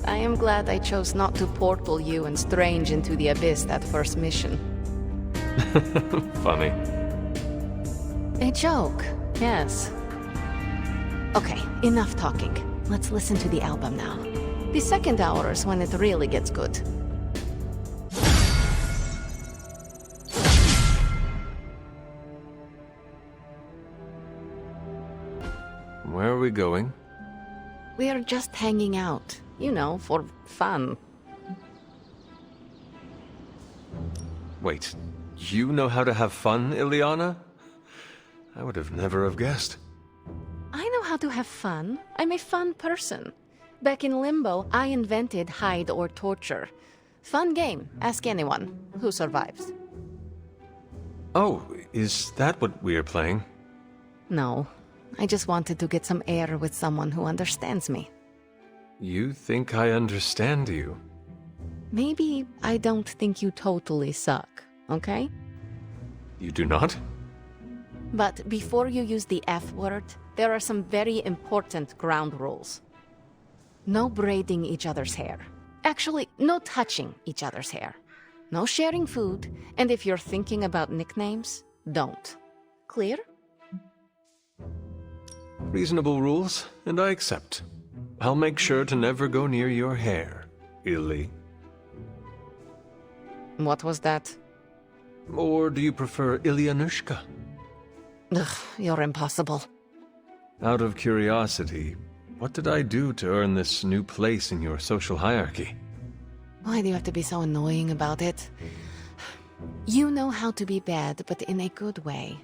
I am glad I chose not to portal you and Strange into the Abyss that first mission. Funny. A joke, yes. Okay, enough talking. Let's listen to the album now. The second hour is when it really gets good. Where are we going? We are just hanging out, you know, for fun. Wait, you know how to have fun, Ileana? I would have never have guessed. I know how to have fun. I'm a fun person. Back in Limbo, I invented hide or torture. Fun game. Ask anyone who survives. Oh, is that what we are playing? No, I just wanted to get some air with someone who understands me. You think I understand you? Maybe I don't think you totally suck, okay? You do not? But before you use the F word, there are some very important ground rules. No braiding each other's hair. Actually, no touching each other's hair. No sharing food, and if you're thinking about nicknames, don't. Clear? Reasonable rules, and I accept. I'll make sure to never go near your hair, Illy. What was that? Or do you prefer Ilyanushka? Ugh, you're impossible. Out of curiosity, what did I do to earn this new place in your social hierarchy? Why do you have to be so annoying about it? You know how to be bad, but in a good way.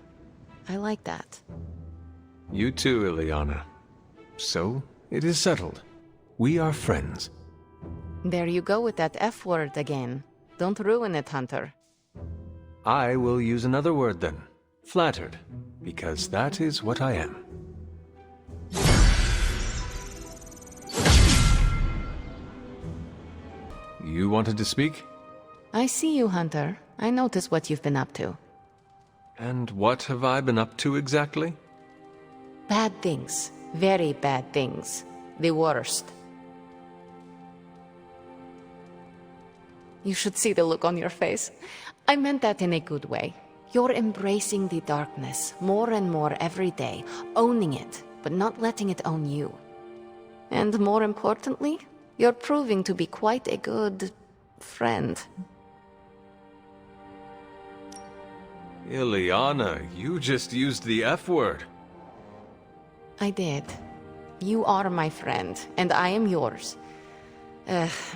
I like that. You too, Ileana. So, it is settled. We are friends. There you go with that F word again. Don't ruin it, Hunter. I will use another word then. Flattered. Because that is what I am. You wanted to speak? I see you, Hunter. I notice what you've been up to. And what have I been up to exactly? Bad things. Very bad things. The worst. You should see the look on your face. I meant that in a good way. You're embracing the darkness more and more every day, owning it, but not letting it own you. And more importantly, you're proving to be quite a good friend. Ileana, you just used the F word. I did. You are my friend, and I am yours.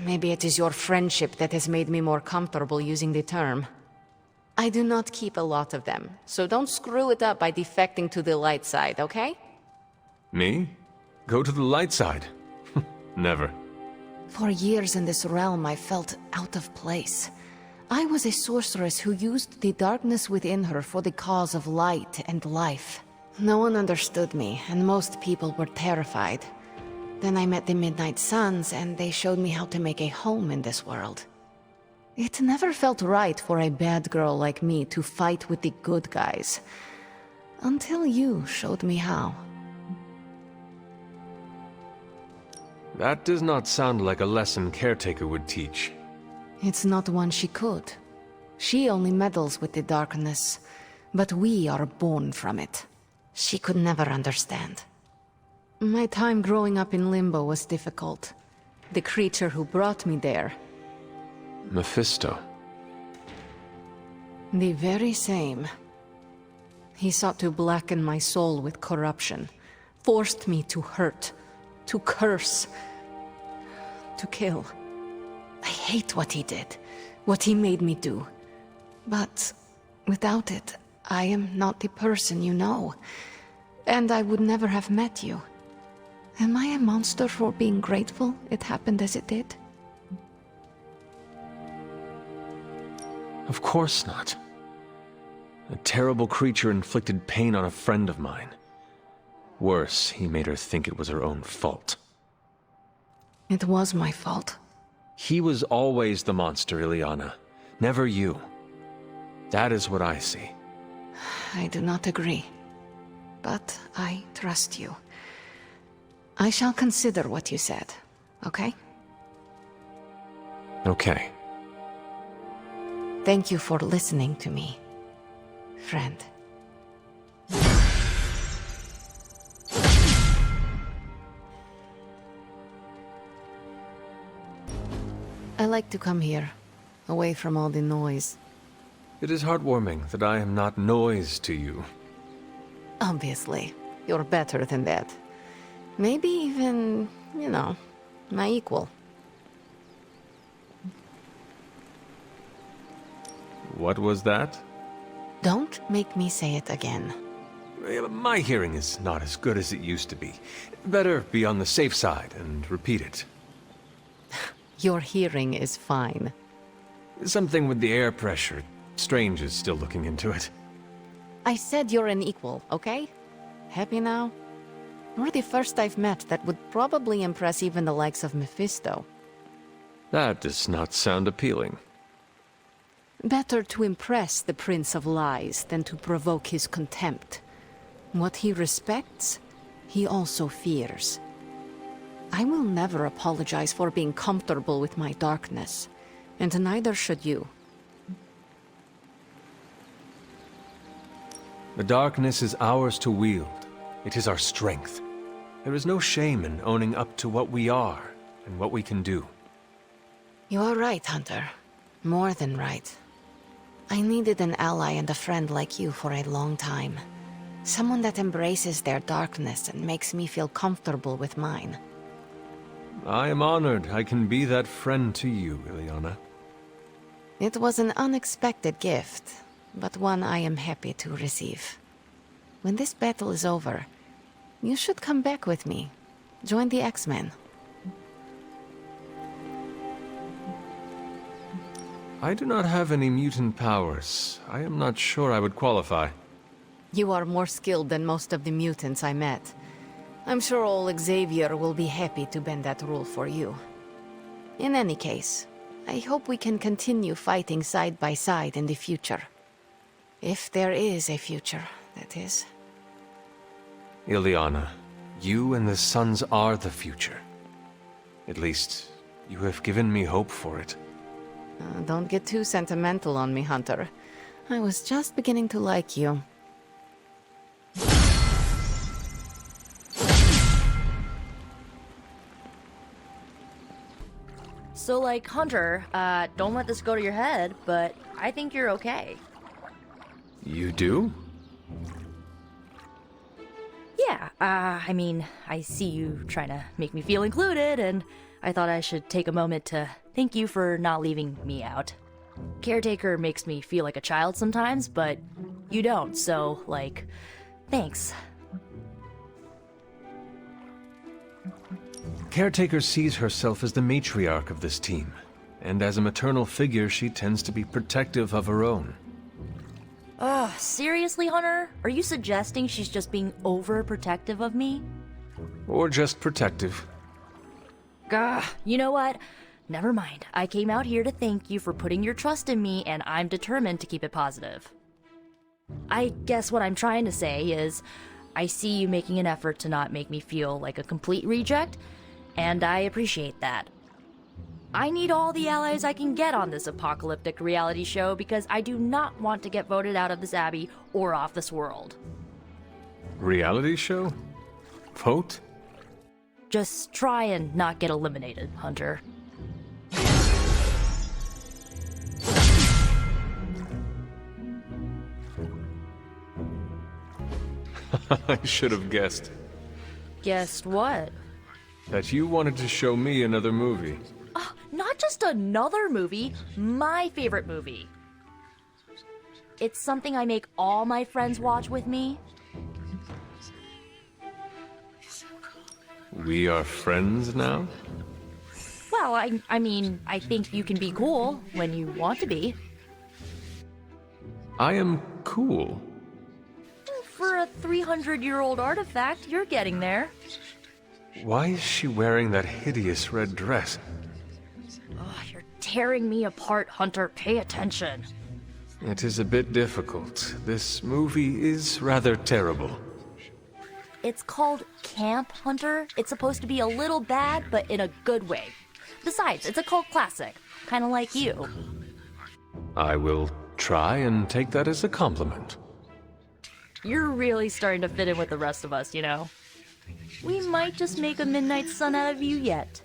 Maybe it is your friendship that has made me more comfortable using the term. I do not keep a lot of them, so don't screw it up by defecting to the light side, okay? Me? Go to the light side? Never. For years in this realm, I felt out of place. I was a sorceress who used the darkness within her for the cause of light and life. No one understood me, and most people were terrified. Then I met the Midnight Suns, and they showed me how to make a home in this world. It never felt right for a bad girl like me to fight with the good guys. Until you showed me how. That does not sound like a lesson Caretaker would teach. It's not one she could. She only meddles with the darkness, but we are born from it. She could never understand. My time growing up in Limbo was difficult. The creature who brought me there. Mephisto. The very same. He sought to blacken my soul with corruption, forced me to hurt, to curse, to kill. I hate what he did, what he made me do. But without it, I am not the person you know, and I would never have met you. Am I a monster for being grateful it happened as it did? Of course not. A terrible creature inflicted pain on a friend of mine. Worse, he made her think it was her own fault. It was my fault. He was always the monster, Ileana. Never you. That is what I see. I do not agree. But I trust you. I shall consider what you said, okay? Okay. Thank you for listening to me, friend. like to come here, away from all the noise. It is heartwarming that I am not noise to you. Obviously, you're better than that. Maybe even, my equal. What was that? Don't make me say it again. My hearing is not as good as it used to be. Better be on the safe side and repeat it. Your hearing is fine. Something with the air pressure. Strange is still looking into it. I said you're an equal, okay? Happy now? You're the first I've met that would probably impress even the likes of Mephisto. That does not sound appealing. Better to impress the Prince of Lies than to provoke his contempt. What he respects, he also fears. I will never apologize for being comfortable with my darkness, and neither should you. The darkness is ours to wield. It is our strength. There is no shame in owning up to what we are and what we can do. You are right, Hunter. More than right. I needed an ally and a friend like you for a long time. Someone that embraces their darkness and makes me feel comfortable with mine. I am honored I can be that friend to you, Ileana. It was an unexpected gift, but one I am happy to receive. When this battle is over, you should come back with me. Join the X-Men. I do not have any mutant powers. I am not sure I would qualify. You are more skilled than most of the mutants I met. I'm sure old Xavier will be happy to bend that rule for you. In any case, I hope we can continue fighting side by side in the future. If there is a future, that is. Ileana, you and the Suns are the future. At least, you have given me hope for it. Don't get too sentimental on me, Hunter. I was just beginning to like you. So, Hunter, don't let this go to your head, but I think you're okay. You do? Yeah, I see you trying to make me feel included, and I thought I should take a moment to thank you for not leaving me out. Caretaker makes me feel like a child sometimes, but you don't, so, thanks. Caretaker sees herself as the matriarch of this team, and as a maternal figure, she tends to be protective of her own. Seriously, Hunter? Are you suggesting she's just being overprotective of me? Or just protective. Gah, you know what? Never mind. I came out here to thank you for putting your trust in me, and I'm determined to keep it positive. I guess what I'm trying to say is, I see you making an effort to not make me feel like a complete reject, and I appreciate that. I need all the allies I can get on this apocalyptic reality show because I do not want to get voted out of this abbey or off this world. Reality show? Vote? Just try and not get eliminated, Hunter. I should have guessed. Guessed what? That you wanted to show me another movie. Not just another movie, my favorite movie. It's something I make all my friends watch with me. We are friends now? Well, I think you can be cool when you want to be. I am cool. For a 300-year-old artifact, you're getting there. Why is she wearing that hideous red dress? Oh, you're tearing me apart, Hunter. Pay attention. It is a bit difficult. This movie is rather terrible. It's called Camp, Hunter. It's supposed to be a little bad, but in a good way. Besides, it's a cult classic. Kind of like you. I will try and take that as a compliment. You're really starting to fit in with the rest of us, you know? We might just make a midnight sun out of you yet.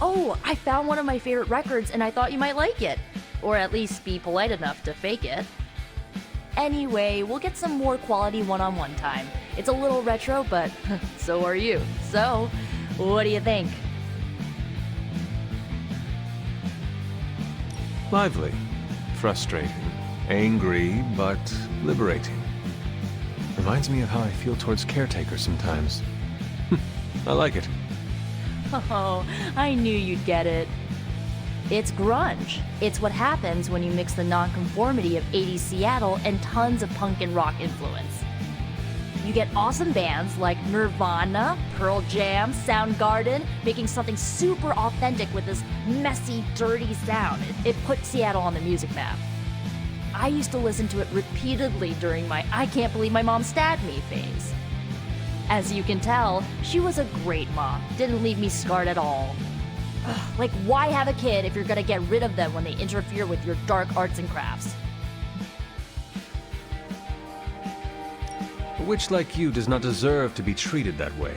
Oh, I found one of my favorite records and I thought you might like it. Or at least be polite enough to fake it. Anyway, we'll get some more quality one-on-one time. It's a little retro, but so are you. So, what do you think? Lively, frustrating, angry, but liberating. Reminds me of how I feel towards Caretaker sometimes. I like it. Oh, I knew you'd get it. It's grunge. It's what happens when you mix the nonconformity of 80s Seattle and tons of punk and rock influence. You get awesome bands like Nirvana, Pearl Jam, Soundgarden, making something super authentic with this messy, dirty sound. It put Seattle on the music map. I used to listen to it repeatedly during my I can't believe my mom stabbed me phase. As you can tell, she was a great mom, didn't leave me scarred at all. Ugh, like, why have a kid if you're gonna get rid of them when they interfere with your dark arts and crafts? A witch like you does not deserve to be treated that way.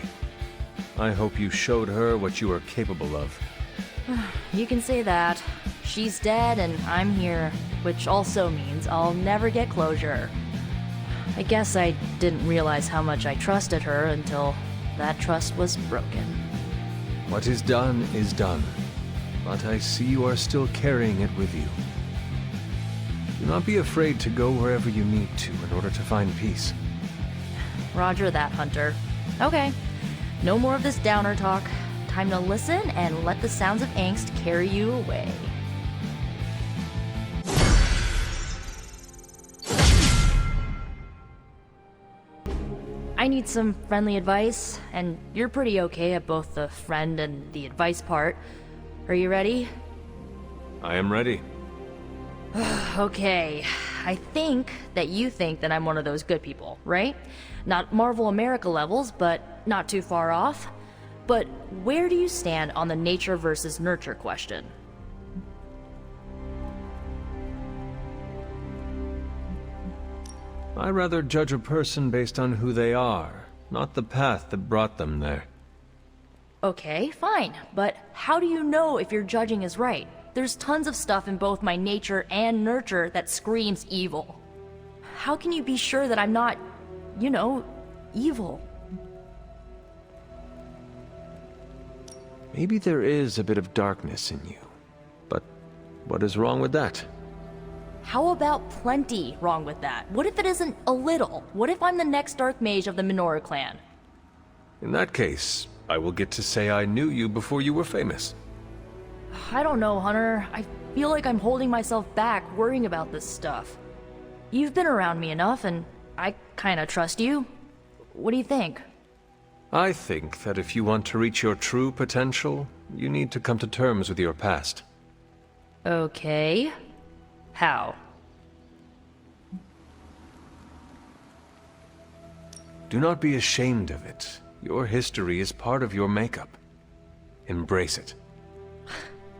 I hope you showed her what you are capable of. You can say that. She's dead and I'm here, which also means I'll never get closure. I guess I didn't realize how much I trusted her until that trust was broken. What is done, but I see you are still carrying it with you. Do not be afraid to go wherever you need to in order to find peace. Roger that, Hunter. Okay, no more of this downer talk. Time to listen and let the sounds of angst carry you away. I need some friendly advice, and you're pretty okay at both the friend and the advice part. Are you ready? I am ready. Okay, I think that you think that I'm one of those good people, right? Not Marvel America levels, but not too far off. But where do you stand on the nature versus nurture question? I rather judge a person based on who they are, not the path that brought them there. Okay, fine, but how do you know if your judging is right? There's tons of stuff in both my nature and nurture that screams evil. How can you be sure that I'm not, you know, evil? Maybe there is a bit of darkness in you, but what is wrong with that? How about plenty wrong with that? What if it isn't a little? What if I'm the next Dark Mage of the Menorah clan? In that case, I will get to say I knew you before you were famous. I don't know, Hunter. I feel like I'm holding myself back worrying about this stuff. You've been around me enough, and I kinda trust you. What do you think? I think that if you want to reach your true potential, you need to come to terms with your past. Okay. How? Do not be ashamed of it. Your history is part of your makeup. Embrace it.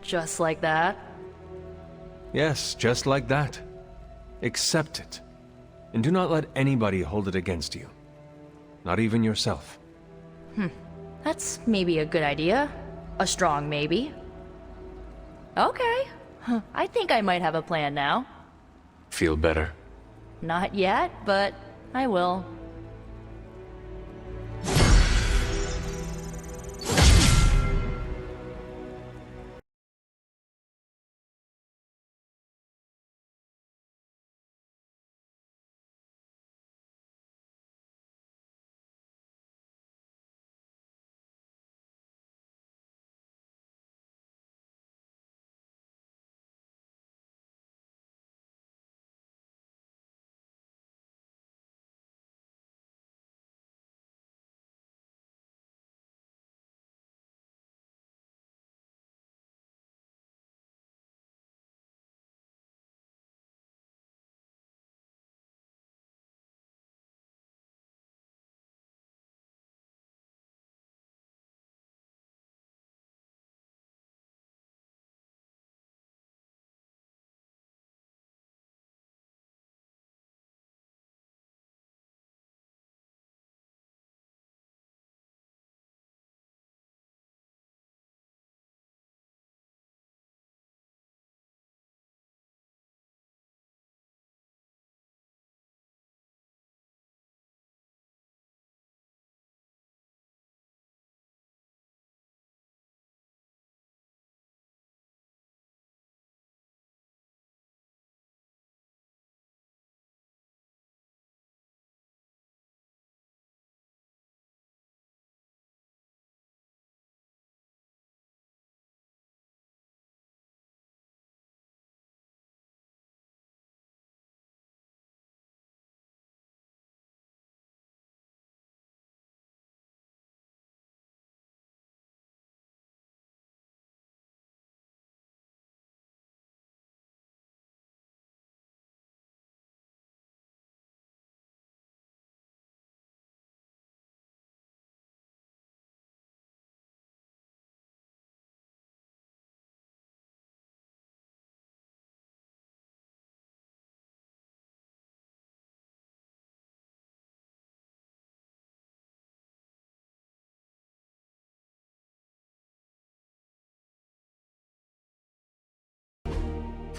Just like that? Yes, just like that. Accept it. And do not let anybody hold it against you. Not even yourself. That's maybe a good idea. A strong maybe. Okay. I think I might have a plan now. Feel better? Not yet, but I will.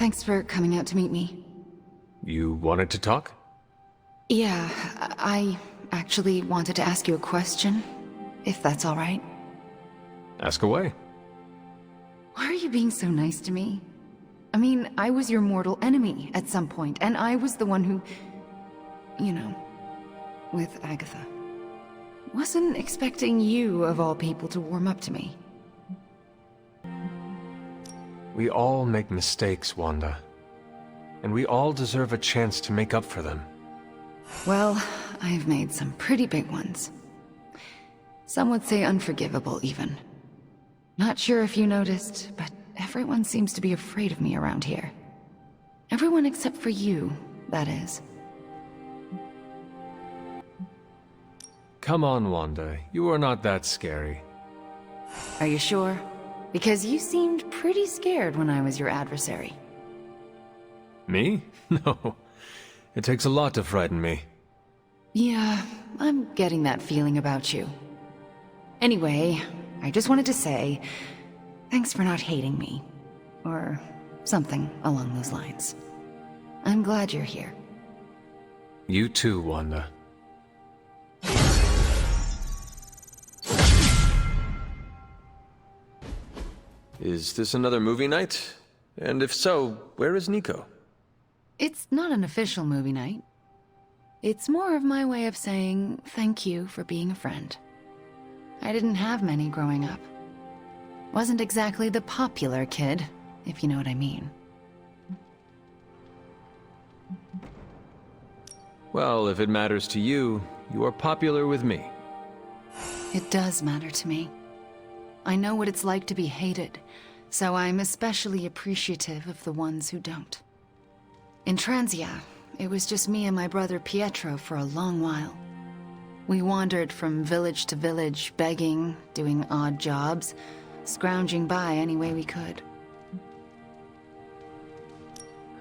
Thanks for coming out to meet me. You wanted to talk? Yeah, I actually wanted to ask you a question, if that's all right. Ask away. Why are you being so nice to me? I mean, I was your mortal enemy at some point, and I was the one who... you know, with Agatha. Wasn't expecting you, of all people, to warm up to me. We all make mistakes, Wanda. And we all deserve a chance to make up for them. Well, I've made some pretty big ones. Some would say unforgivable, even. Not sure if you noticed, but everyone seems to be afraid of me around here. Everyone except for you, that is. Come on, Wanda. You are not that scary. Are you sure? Because you seemed pretty scared when I was your adversary. Me? No. It takes a lot to frighten me. Yeah, I'm getting that feeling about you. Anyway, I just wanted to say, thanks for not hating me. Or something along those lines. I'm glad you're here. You too, Wanda. Is this another movie night? And if so, where is Nico? It's not an official movie night. It's more of my way of saying thank you for being a friend. I didn't have many growing up. Wasn't exactly the popular kid, if you know what I mean. Well, if it matters to you, you are popular with me. It does matter to me. I know what it's like to be hated, so I'm especially appreciative of the ones who don't. In Transia, it was just me and my brother Pietro for a long while. We wandered from village to village, begging, doing odd jobs, scrounging by any way we could.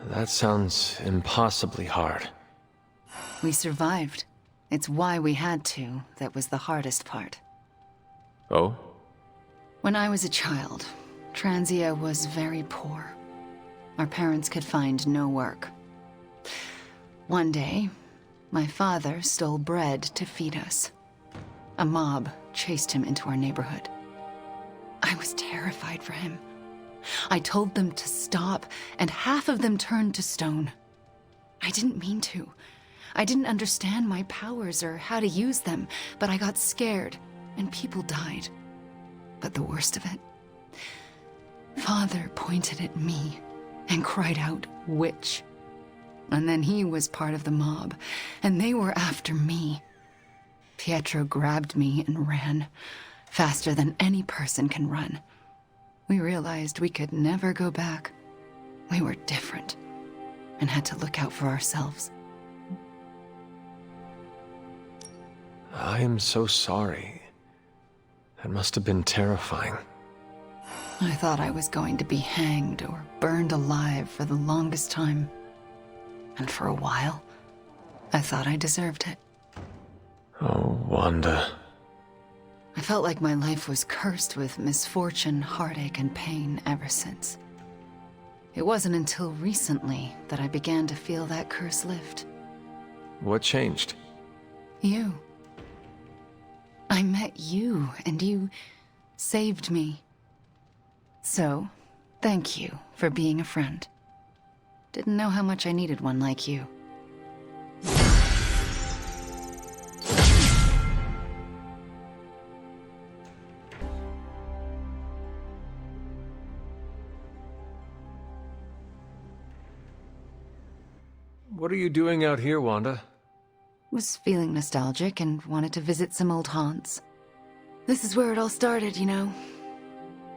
That sounds impossibly hard. We survived. It's why we had to that was the hardest part. Oh? When I was a child, Transia was very poor. Our parents could find no work. One day, my father stole bread to feed us. A mob chased him into our neighborhood. I was terrified for him. I told them to stop, and half of them turned to stone. I didn't mean to. I didn't understand my powers or how to use them, but I got scared, and people died. But the worst of it, Father pointed at me and cried out, "Witch." And then he was part of the mob, and they were after me. Pietro grabbed me and ran, faster than any person can run. We realized we could never go back. We were different, and had to look out for ourselves. I am so sorry. That must have been terrifying. I thought I was going to be hanged or burned alive for the longest time. And for a while, I thought I deserved it. Oh, Wanda. I felt like my life was cursed with misfortune, heartache, and pain ever since. It wasn't until recently that I began to feel that curse lift. What changed? You. I met you, and you saved me. So, thank you for being a friend. Didn't know how much I needed one like you. What are you doing out here, Wanda? Was feeling nostalgic and wanted to visit some old haunts. This is where it all started, you know.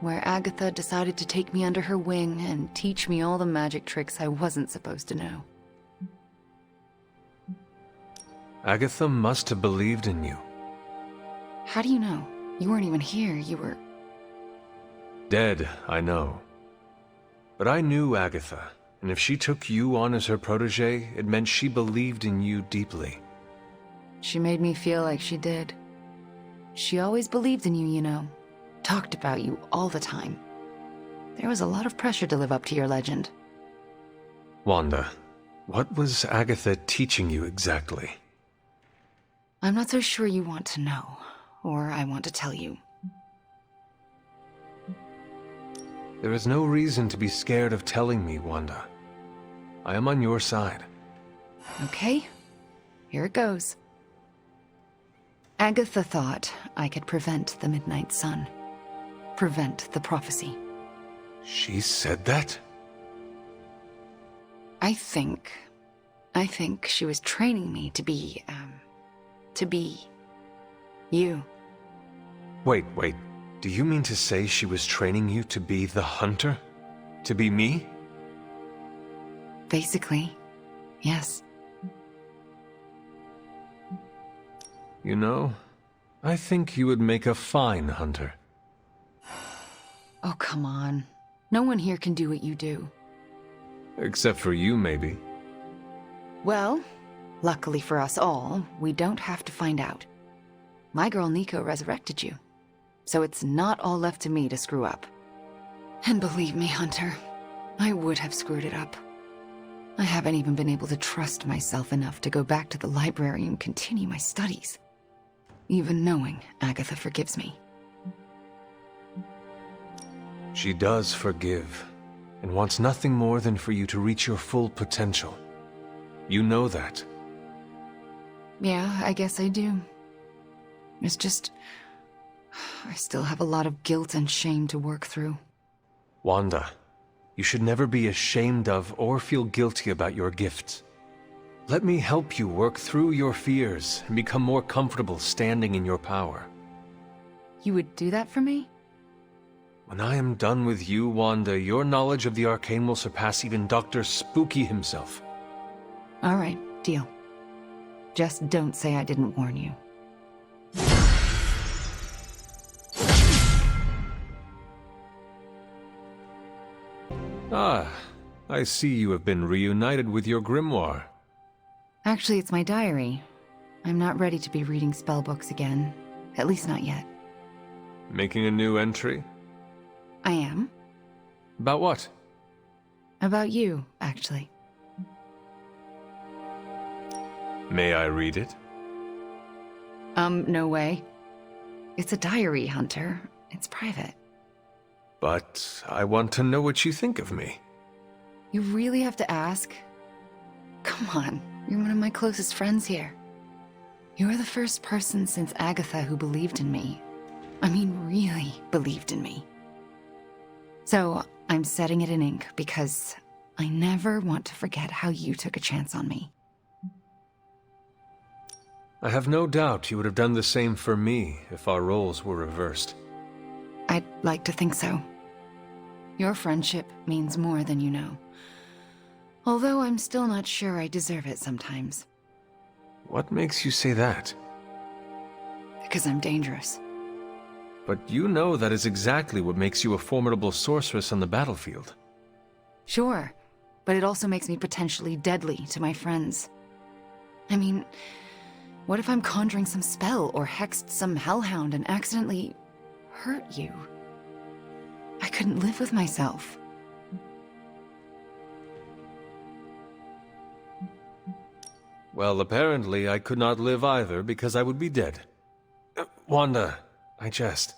Where Agatha decided to take me under her wing and teach me all the magic tricks I wasn't supposed to know. Agatha must have believed in you. How do you know? You weren't even here, you were... Dead, I know. But I knew Agatha, and if she took you on as her protege, it meant she believed in you deeply. She made me feel like she did. She always believed in you, you know. Talked about you all the time. There was a lot of pressure to live up to your legend. Wanda, what was Agatha teaching you exactly? I'm not so sure you want to know, or I want to tell you. There is no reason to be scared of telling me, Wanda. I am on your side. Okay, here it goes. Agatha thought I could prevent the Midnight Sun. Prevent the prophecy. She said that? I think she was training me to be you. Wait. Do you mean to say she was training you to be the hunter? To be me? Basically, yes. You know, I think you would make a fine hunter. Oh, come on. No one here can do what you do. Except for you, maybe. Well, luckily for us all, we don't have to find out. My girl Nico resurrected you, so it's not all left to me to screw up. And believe me, Hunter, I would have screwed it up. I haven't even been able to trust myself enough to go back to the library and continue my studies, even knowing Agatha forgives me. She does forgive, and wants nothing more than for you to reach your full potential. You know that. Yeah, I guess I do. It's just... I still have a lot of guilt and shame to work through. Wanda, you should never be ashamed of or feel guilty about your gifts. Let me help you work through your fears and become more comfortable standing in your power. You would do that for me? When I am done with you, Wanda, your knowledge of the arcane will surpass even Dr. Spooky himself. All right, deal. Just don't say I didn't warn you. Ah, I see you have been reunited with your grimoire. Actually, it's my diary. I'm not ready to be reading spellbooks again. At least not yet. Making a new entry? I am. About what? About you, actually. May I read it? No way. It's a diary, Hunter. It's private. But I want to know what you think of me. You really have to ask? Come on, you're one of my closest friends here. You're the first person since Agatha who believed in me. I mean, really believed in me. So, I'm setting it in ink because I never want to forget how you took a chance on me. I have no doubt you would have done the same for me if our roles were reversed. I'd like to think so. Your friendship means more than you know. Although I'm still not sure I deserve it sometimes. What makes you say that? Because I'm dangerous. But you know that is exactly what makes you a formidable sorceress on the battlefield. Sure, but it also makes me potentially deadly to my friends. I mean, what if I'm conjuring some spell or hexed some hellhound and accidentally hurt you? I couldn't live with myself. Well, apparently I could not live either because I would be dead. Wanda, I jest.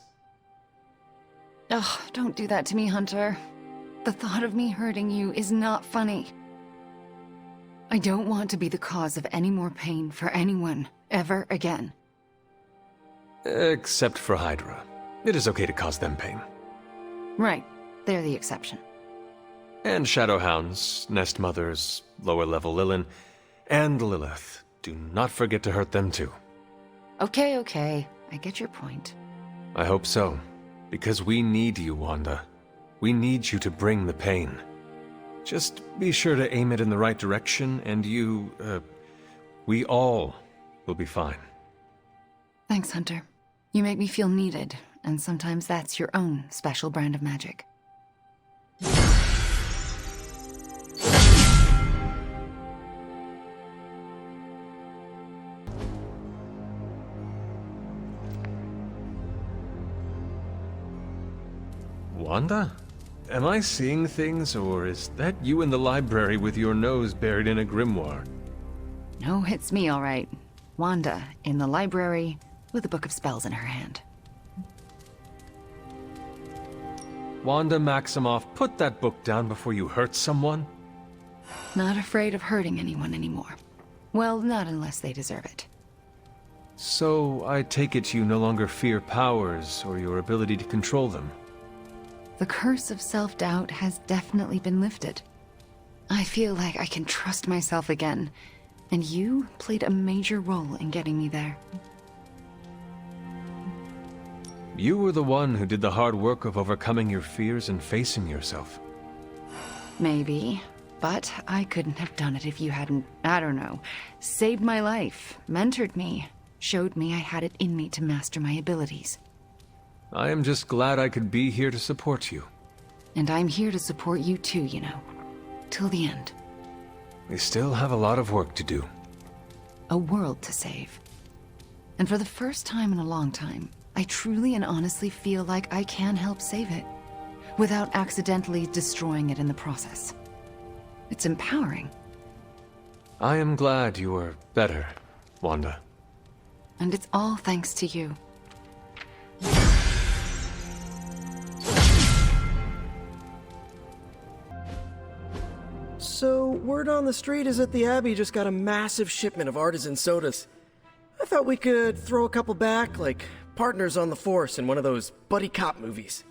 Ugh, don't do that to me, Hunter. The thought of me hurting you is not funny. I don't want to be the cause of any more pain for anyone, ever again. Except for Hydra. It is okay to cause them pain. Right, they're the exception. And Shadowhounds, Nest Mothers, lower level Lilin, and Lilith. Do not forget to hurt them too. Okay, I get your point. I hope so. Because we need you, Wanda. We need you to bring the pain. Just be sure to aim it in the right direction, and we all will be fine. Thanks, Hunter. You make me feel needed, and sometimes that's your own special brand of magic. Wanda? am I seeing things, or is that you in the library with your nose buried in a grimoire? No, it's me, all right. Wanda, in the library, with a book of spells in her hand. Wanda Maximoff, put that book down before you hurt someone. Not afraid of hurting anyone anymore. Well, not unless they deserve it. So, I take it you no longer fear powers or your ability to control them. The curse of self-doubt has definitely been lifted. I feel like I can trust myself again, and you played a major role in getting me there. You were the one who did the hard work of overcoming your fears and facing yourself. Maybe, but I couldn't have done it if you hadn't, I don't know, saved my life, mentored me, showed me I had it in me to master my abilities. I am just glad I could be here to support you. And I'm here to support you too, you know. Till the end. We still have a lot of work to do. A world to save. And for the first time in a long time, I truly and honestly feel like I can help save it, without accidentally destroying it in the process. It's empowering. I am glad you are better, Wanda. And it's all thanks to you. So, word on the street is that the Abbey just got a massive shipment of artisan sodas. I thought we could throw a couple back, like Partners on the Force in one of those buddy cop movies.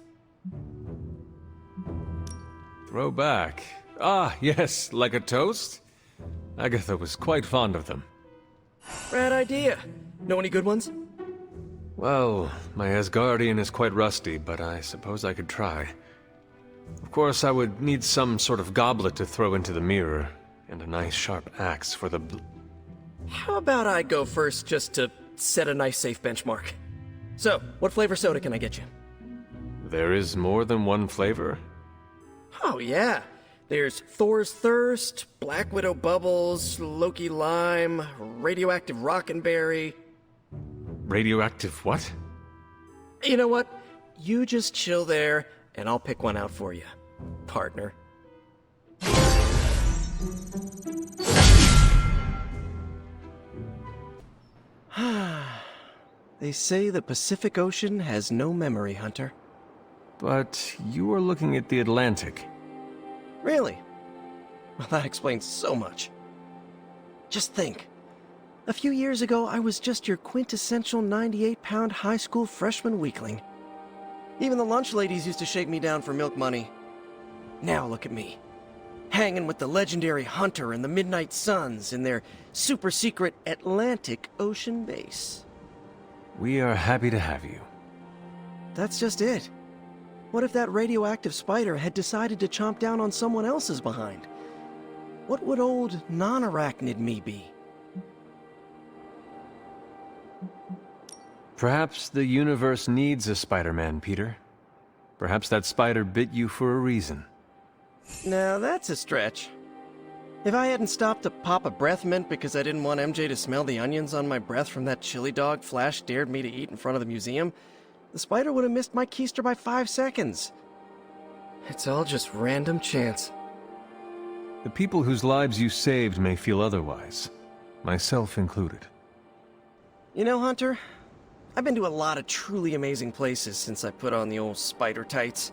Throw back. Ah, yes, like a toast? Agatha was quite fond of them. Rad idea. Know any good ones? Well, my Asgardian is quite rusty, but I suppose I could try. Of course, I would need some sort of goblet to throw into the mirror, and a nice sharp axe for the How about I go first just to set a nice safe benchmark? So, what flavor soda can I get you? There is more than one flavor? Oh yeah. There's Thor's Thirst, Black Widow Bubbles, Loki Lime, Radioactive Rockenberry. Radioactive what? You know what? You just chill there, and I'll pick one out for you, partner. They say the Pacific Ocean has no memory, Hunter. But you are looking at the Atlantic. Really? Well, that explains so much. Just think. A few years ago, I was just your quintessential 98-pound high school freshman weakling. Even the lunch ladies used to shake me down for milk money. Now look at me. Hanging with the legendary Hunter and the Midnight Suns in their super-secret Atlantic Ocean base. We are happy to have you. That's just it. What if that radioactive spider had decided to chomp down on someone else's behind? What would old non-arachnid me be? Perhaps the universe needs a Spider-Man, Peter. Perhaps that spider bit you for a reason. Now that's a stretch. If I hadn't stopped to pop a breath mint because I didn't want MJ to smell the onions on my breath from that chili dog Flash dared me to eat in front of the museum, the spider would have missed my keister by 5 seconds. It's all just random chance. The people whose lives you saved may feel otherwise, myself included. You know, Hunter, I've been to a lot of truly amazing places since I put on the old spider tights.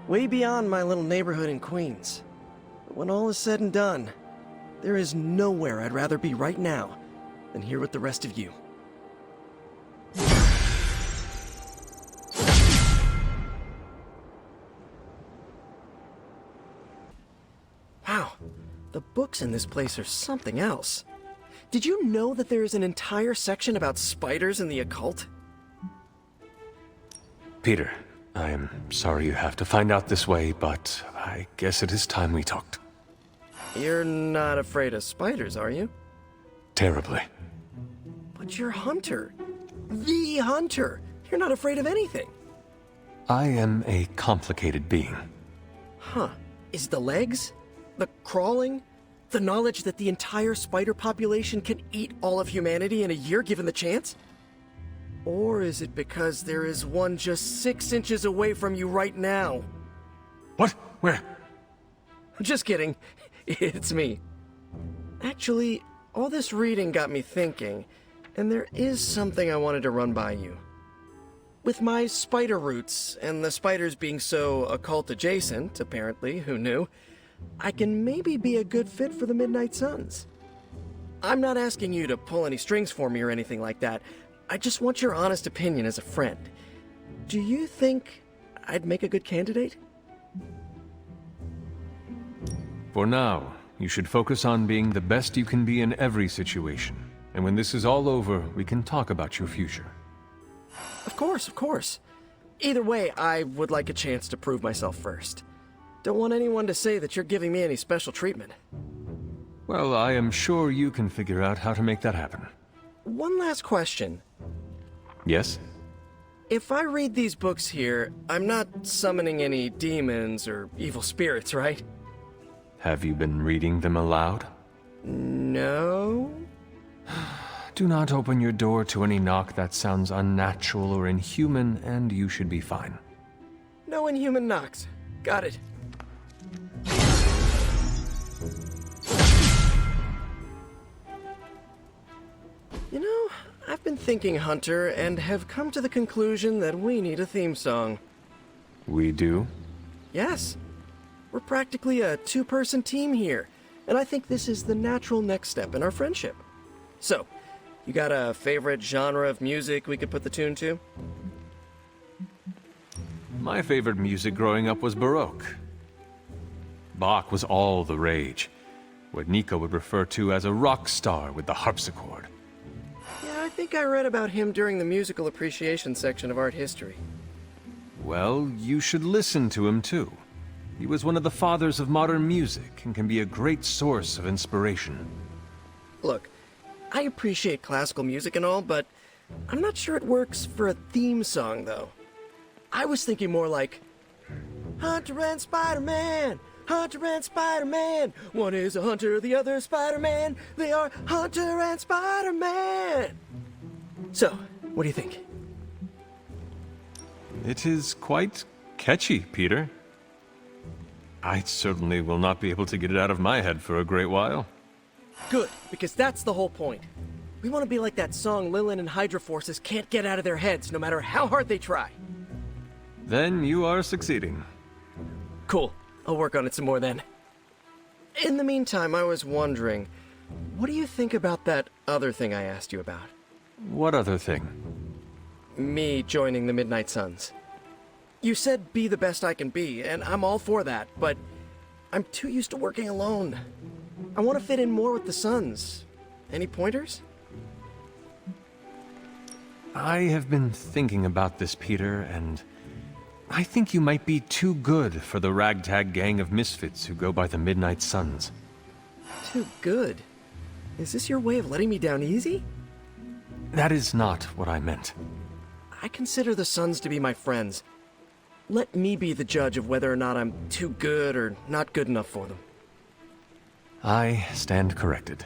Way beyond my little neighborhood in Queens. But when all is said and done, there is nowhere I'd rather be right now than here with the rest of you. Wow, the books in this place are something else. Did you know that there is an entire section about spiders and the occult? Peter, I am sorry you have to find out this way, but I guess it is time we talked. You're not afraid of spiders, are you? Terribly. But you're Hunter. The Hunter. You're not afraid of anything. I am a complicated being. Huh. Is the legs? The crawling? The knowledge that the entire spider population can eat all of humanity in a year given the chance? Or is it because there is one just 6 inches away from you right now? What? Where? Just kidding. It's me. Actually, all this reading got me thinking, and there is something I wanted to run by you. With my spider roots, and the spiders being so occult adjacent, apparently, who knew, I can maybe be a good fit for the Midnight Suns. I'm not asking you to pull any strings for me or anything like that. I just want your honest opinion as a friend. Do you think I'd make a good candidate? For now, you should focus on being the best you can be in every situation. And when this is all over, we can talk about your future. Of course, of course. Either way, I would like a chance to prove myself first. Don't want anyone to say that you're giving me any special treatment. Well, I am sure you can figure out how to make that happen. One last question. Yes? If I read these books here, I'm not summoning any demons or evil spirits, right? Have you been reading them aloud? No? Do not open your door to any knock that sounds unnatural or inhuman, and you should be fine. No inhuman knocks. Got it. You know, I've been thinking, Hunter, and have come to the conclusion that we need a theme song. We do? Yes. We're practically a two-person team here, and I think this is the natural next step in our friendship. So, you got a favorite genre of music we could put the tune to? My favorite music growing up was Baroque. Bach was all the rage, what Nico would refer to as a rock star with the harpsichord. Yeah, I think I read about him during the musical appreciation section of art history. Well, you should listen to him too. He was one of the fathers of modern music and can be a great source of inspiration. Look, I appreciate classical music and all, but I'm not sure it works for a theme song, though. I was thinking more like, Hunter and Spider-Man! Hunter and Spider-Man! One is a hunter, the other Spider-Man! They are Hunter and Spider-Man! So, what do you think? It is quite catchy, Peter. I certainly will not be able to get it out of my head for a great while. Good, because that's the whole point. We want to be like that song Lilin and Hydra Forces can't get out of their heads no matter how hard they try. Then you are succeeding. Cool. I'll work on it some more then. In the meantime, I was wondering, what do you think about that other thing I asked you about? What other thing? Me joining the Midnight Suns. You said be the best I can be, and I'm all for that, but I'm too used to working alone. I want to fit in more with the Suns. Any pointers? I have been thinking about this, Peter, and I think you might be too good for the ragtag gang of misfits who go by the Midnight Suns. Too good? Is this your way of letting me down easy? That is not what I meant. I consider the Suns to be my friends. Let me be the judge of whether or not I'm too good or not good enough for them. I stand corrected.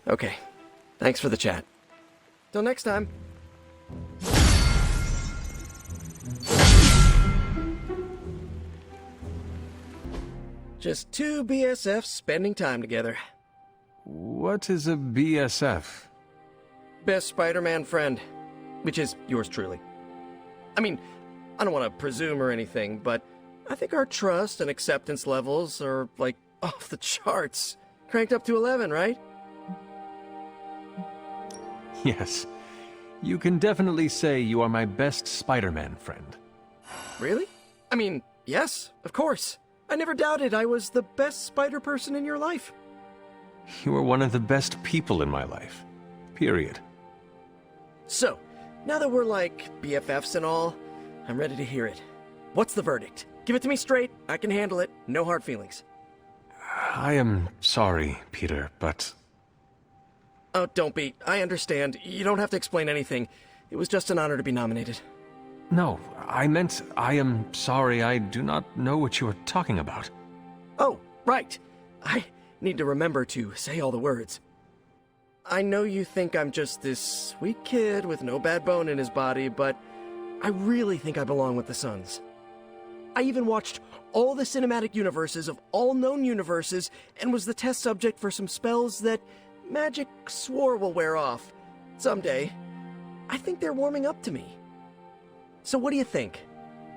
Okay. Thanks for the chat. Till next time. Just two BSFs spending time together. What is a BSF? Best Spider-Man friend. Which is yours truly. I mean, I don't want to presume or anything, but I think our trust and acceptance levels are, like, off the charts. Cranked up to 11, right? Yes. You can definitely say you are my best Spider-Man friend. Really? I mean, yes, of course. I never doubted I was the best spider person in your life. You are one of the best people in my life. Period. So, now that we're like BFFs and all, I'm ready to hear it. What's the verdict? Give it to me straight. I can handle it. No hard feelings. I am sorry, Peter, but... Oh, don't be. I understand. You don't have to explain anything. It was just an honor to be nominated. No, I meant I am sorry. I do not know what you are talking about. Oh, right. I need to remember to say all the words. I know you think I'm just this sweet kid with no bad bone in his body, but I really think I belong with the Suns. I even watched all the cinematic universes of all known universes and was the test subject for some spells that Magik swore will wear off. Someday. I think they're warming up to me. So what do you think?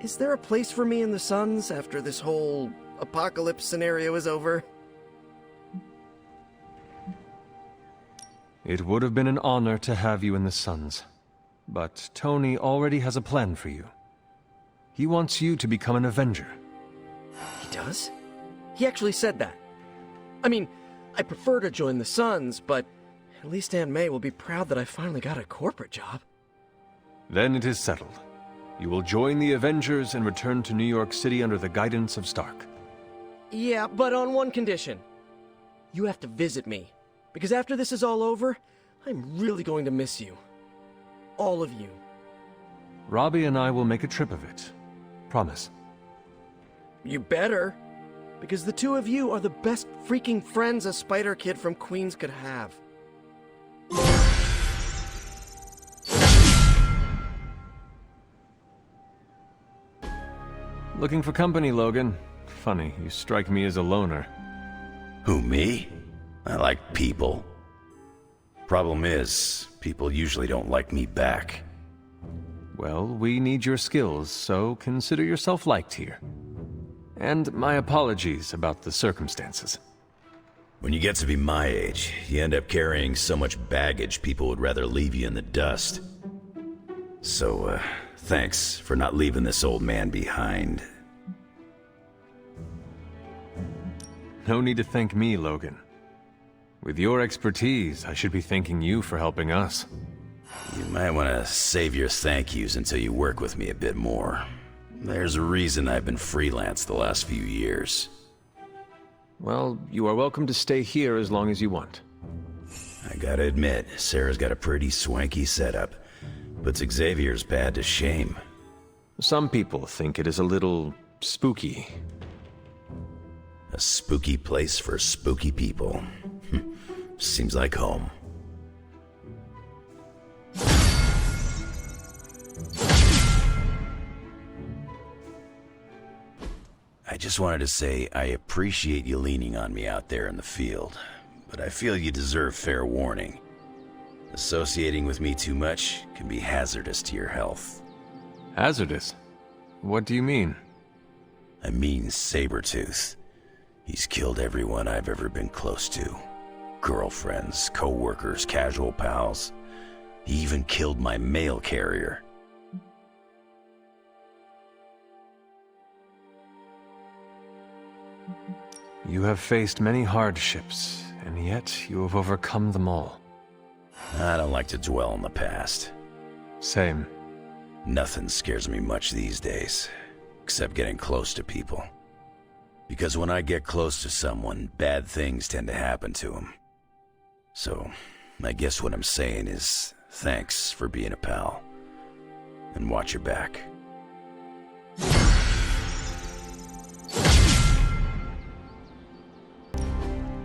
Is there a place for me in the Suns after this whole apocalypse scenario is over? It would have been an honor to have you in the Suns. But Tony already has a plan for you. He wants you to become an Avenger. He does? He actually said that. I mean, I prefer to join the Suns, but at least Aunt May will be proud that I finally got a corporate job. Then it is settled. You will join the Avengers and return to New York City under the guidance of Stark. Yeah, but on one condition. You have to visit me. Because after this is all over, I'm really going to miss you. All of you. Robbie and I will make a trip of it. Promise. You better. Because the two of you are the best freaking friends a Spider Kid from Queens could have. Looking for company, Logan. Funny, you strike me as a loner. Who, me? I like people. Problem is, people usually don't like me back. Well, we need your skills, so consider yourself liked here. And my apologies about the circumstances. When you get to be my age, you end up carrying so much baggage people would rather leave you in the dust. So, thanks for not leaving this old man behind. No need to thank me, Logan. With your expertise, I should be thanking you for helping us. You might want to save your thank yous until you work with me a bit more. There's a reason I've been freelance the last few years. Well, you are welcome to stay here as long as you want. I gotta admit, Sarah's got a pretty swanky setup. Puts Xavier's pad to shame. Some people think it is a little spooky. A spooky place for spooky people. Seems like home. I just wanted to say I appreciate you leaning on me out there in the field, but I feel you deserve fair warning. Associating with me too much can be hazardous to your health. Hazardous? What do you mean? I mean Sabretooth. He's killed everyone I've ever been close to. Girlfriends, co-workers, casual pals. He even killed my mail carrier. You have faced many hardships, and yet you have overcome them all. I don't like to dwell on the past. Same. Nothing scares me much these days, except getting close to people. Because when I get close to someone, bad things tend to happen to them. So, I guess what I'm saying is, thanks for being a pal. And watch your back.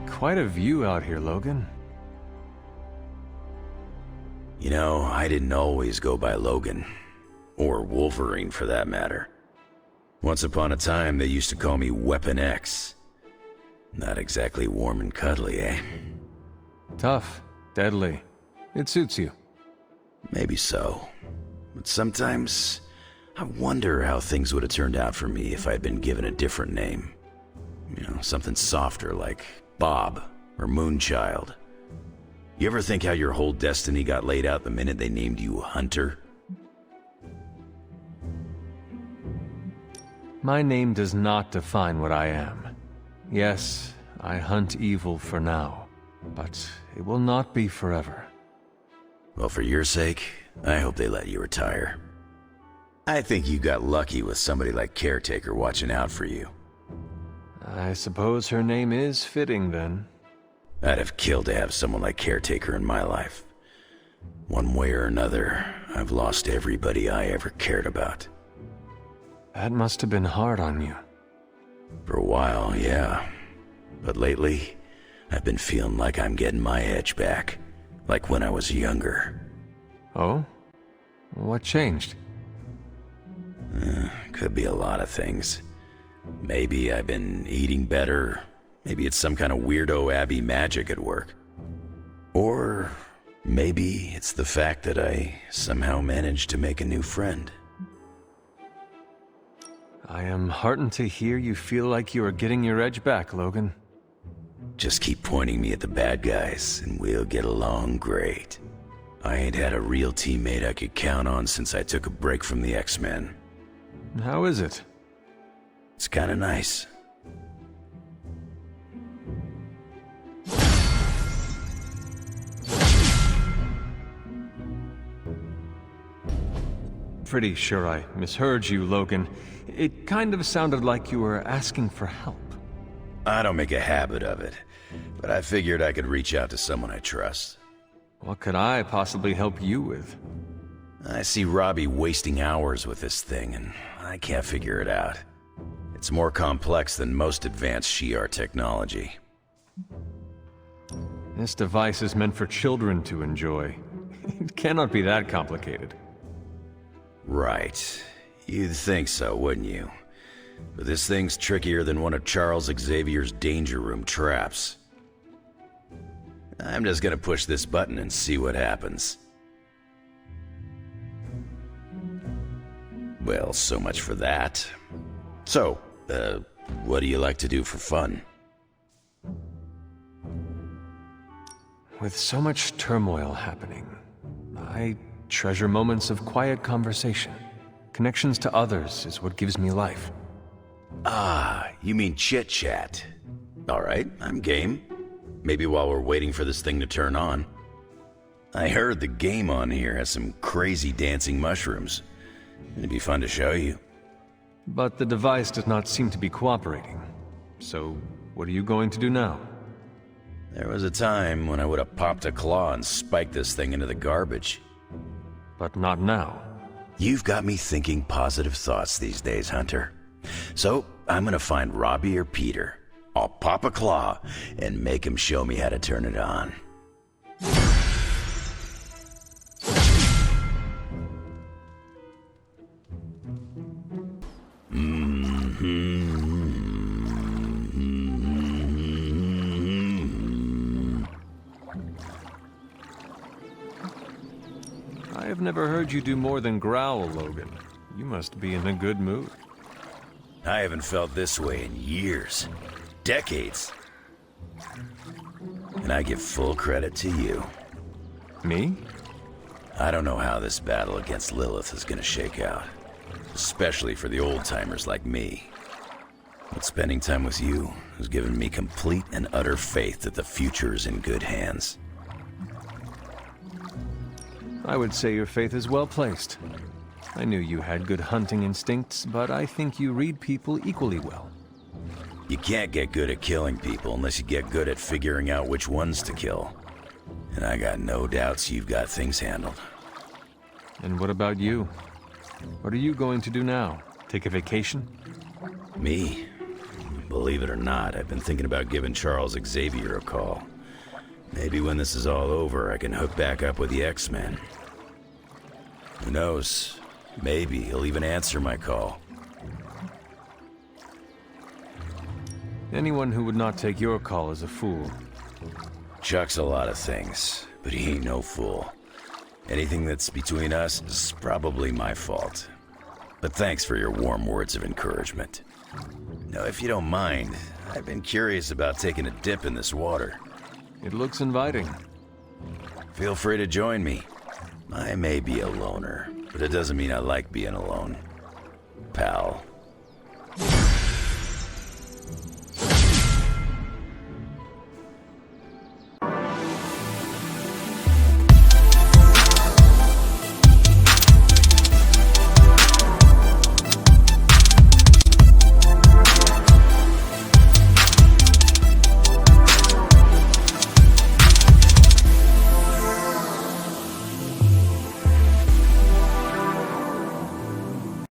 Quite a view out here, Logan. You know, I didn't always go by Logan. Or Wolverine, for that matter. Once upon a time, they used to call me Weapon X. Not exactly warm and cuddly, eh? Tough. Deadly. It suits you. Maybe so. But sometimes, I wonder how things would have turned out for me if I'd been given a different name. You know, something softer like Bob or Moonchild. You ever think how your whole destiny got laid out the minute they named you Hunter? My name does not define what I am. Yes, I hunt evil for now, but it will not be forever. Well, for your sake, I hope they let you retire. I think you got lucky with somebody like Caretaker watching out for you. I suppose her name is fitting, then. I'd have killed to have someone like Caretaker in my life. One way or another, I've lost everybody I ever cared about. That must have been hard on you. For a while, yeah. But lately, I've been feeling like I'm getting my edge back. Like when I was younger. Oh? What changed? Could be a lot of things. Maybe I've been eating better. Maybe it's some kind of weirdo Abbey magic at work. Or maybe it's the fact that I somehow managed to make a new friend. I am heartened to hear you feel like you are getting your edge back, Logan. Just keep pointing me at the bad guys, and we'll get along great. I ain't had a real teammate I could count on since I took a break from the X-Men. How is it? It's kinda nice. Pretty sure I misheard you, Logan. It kind of sounded like you were asking for help. I don't make a habit of it, but I figured I could reach out to someone I trust. What could I possibly help you with? I see Robbie wasting hours with this thing, and I can't figure it out. It's more complex than most advanced Shi'ar technology. This device is meant for children to enjoy. It cannot be that complicated. Right. You'd think so, wouldn't you? But this thing's trickier than one of Charles Xavier's Danger Room traps. I'm just gonna push this button and see what happens. Well, so much for that. So, what do you like to do for fun? With so much turmoil happening, I treasure moments of quiet conversation. Connections to others is what gives me life. Ah, you mean chit-chat. All right, I'm game. Maybe while we're waiting for this thing to turn on. I heard the game on here has some crazy dancing mushrooms. It'd be fun to show you. But the device does not seem to be cooperating. So, what are you going to do now? There was a time when I would have popped a claw and spiked this thing into the garbage. But not now. You've got me thinking positive thoughts these days, Hunter. So, I'm gonna find Robbie or Peter. I'll pop a claw and make him show me how to turn it on. I have never heard you do more than growl, Logan. You must be in a good mood. I haven't felt this way in years. Decades. And I give full credit to you. Me? I don't know how this battle against Lilith is gonna shake out. Especially for the old-timers like me. But spending time with you has given me complete and utter faith that the future is in good hands. I would say your faith is well placed. I knew you had good hunting instincts, but I think you read people equally well. You can't get good at killing people unless you get good at figuring out which ones to kill. And I got no doubts you've got things handled. And what about you? What are you going to do now? Take a vacation? Me? Believe it or not, I've been thinking about giving Charles Xavier a call. Maybe when this is all over, I can hook back up with the X-Men. Who knows? Maybe he'll even answer my call. Anyone who would not take your call is a fool. Chuck's a lot of things, but he ain't no fool. Anything that's between us is probably my fault. But thanks for your warm words of encouragement. Now, if you don't mind, I've been curious about taking a dip in this water. It looks inviting. Feel free to join me. I may be a loner, but it doesn't mean I like being alone. Pal.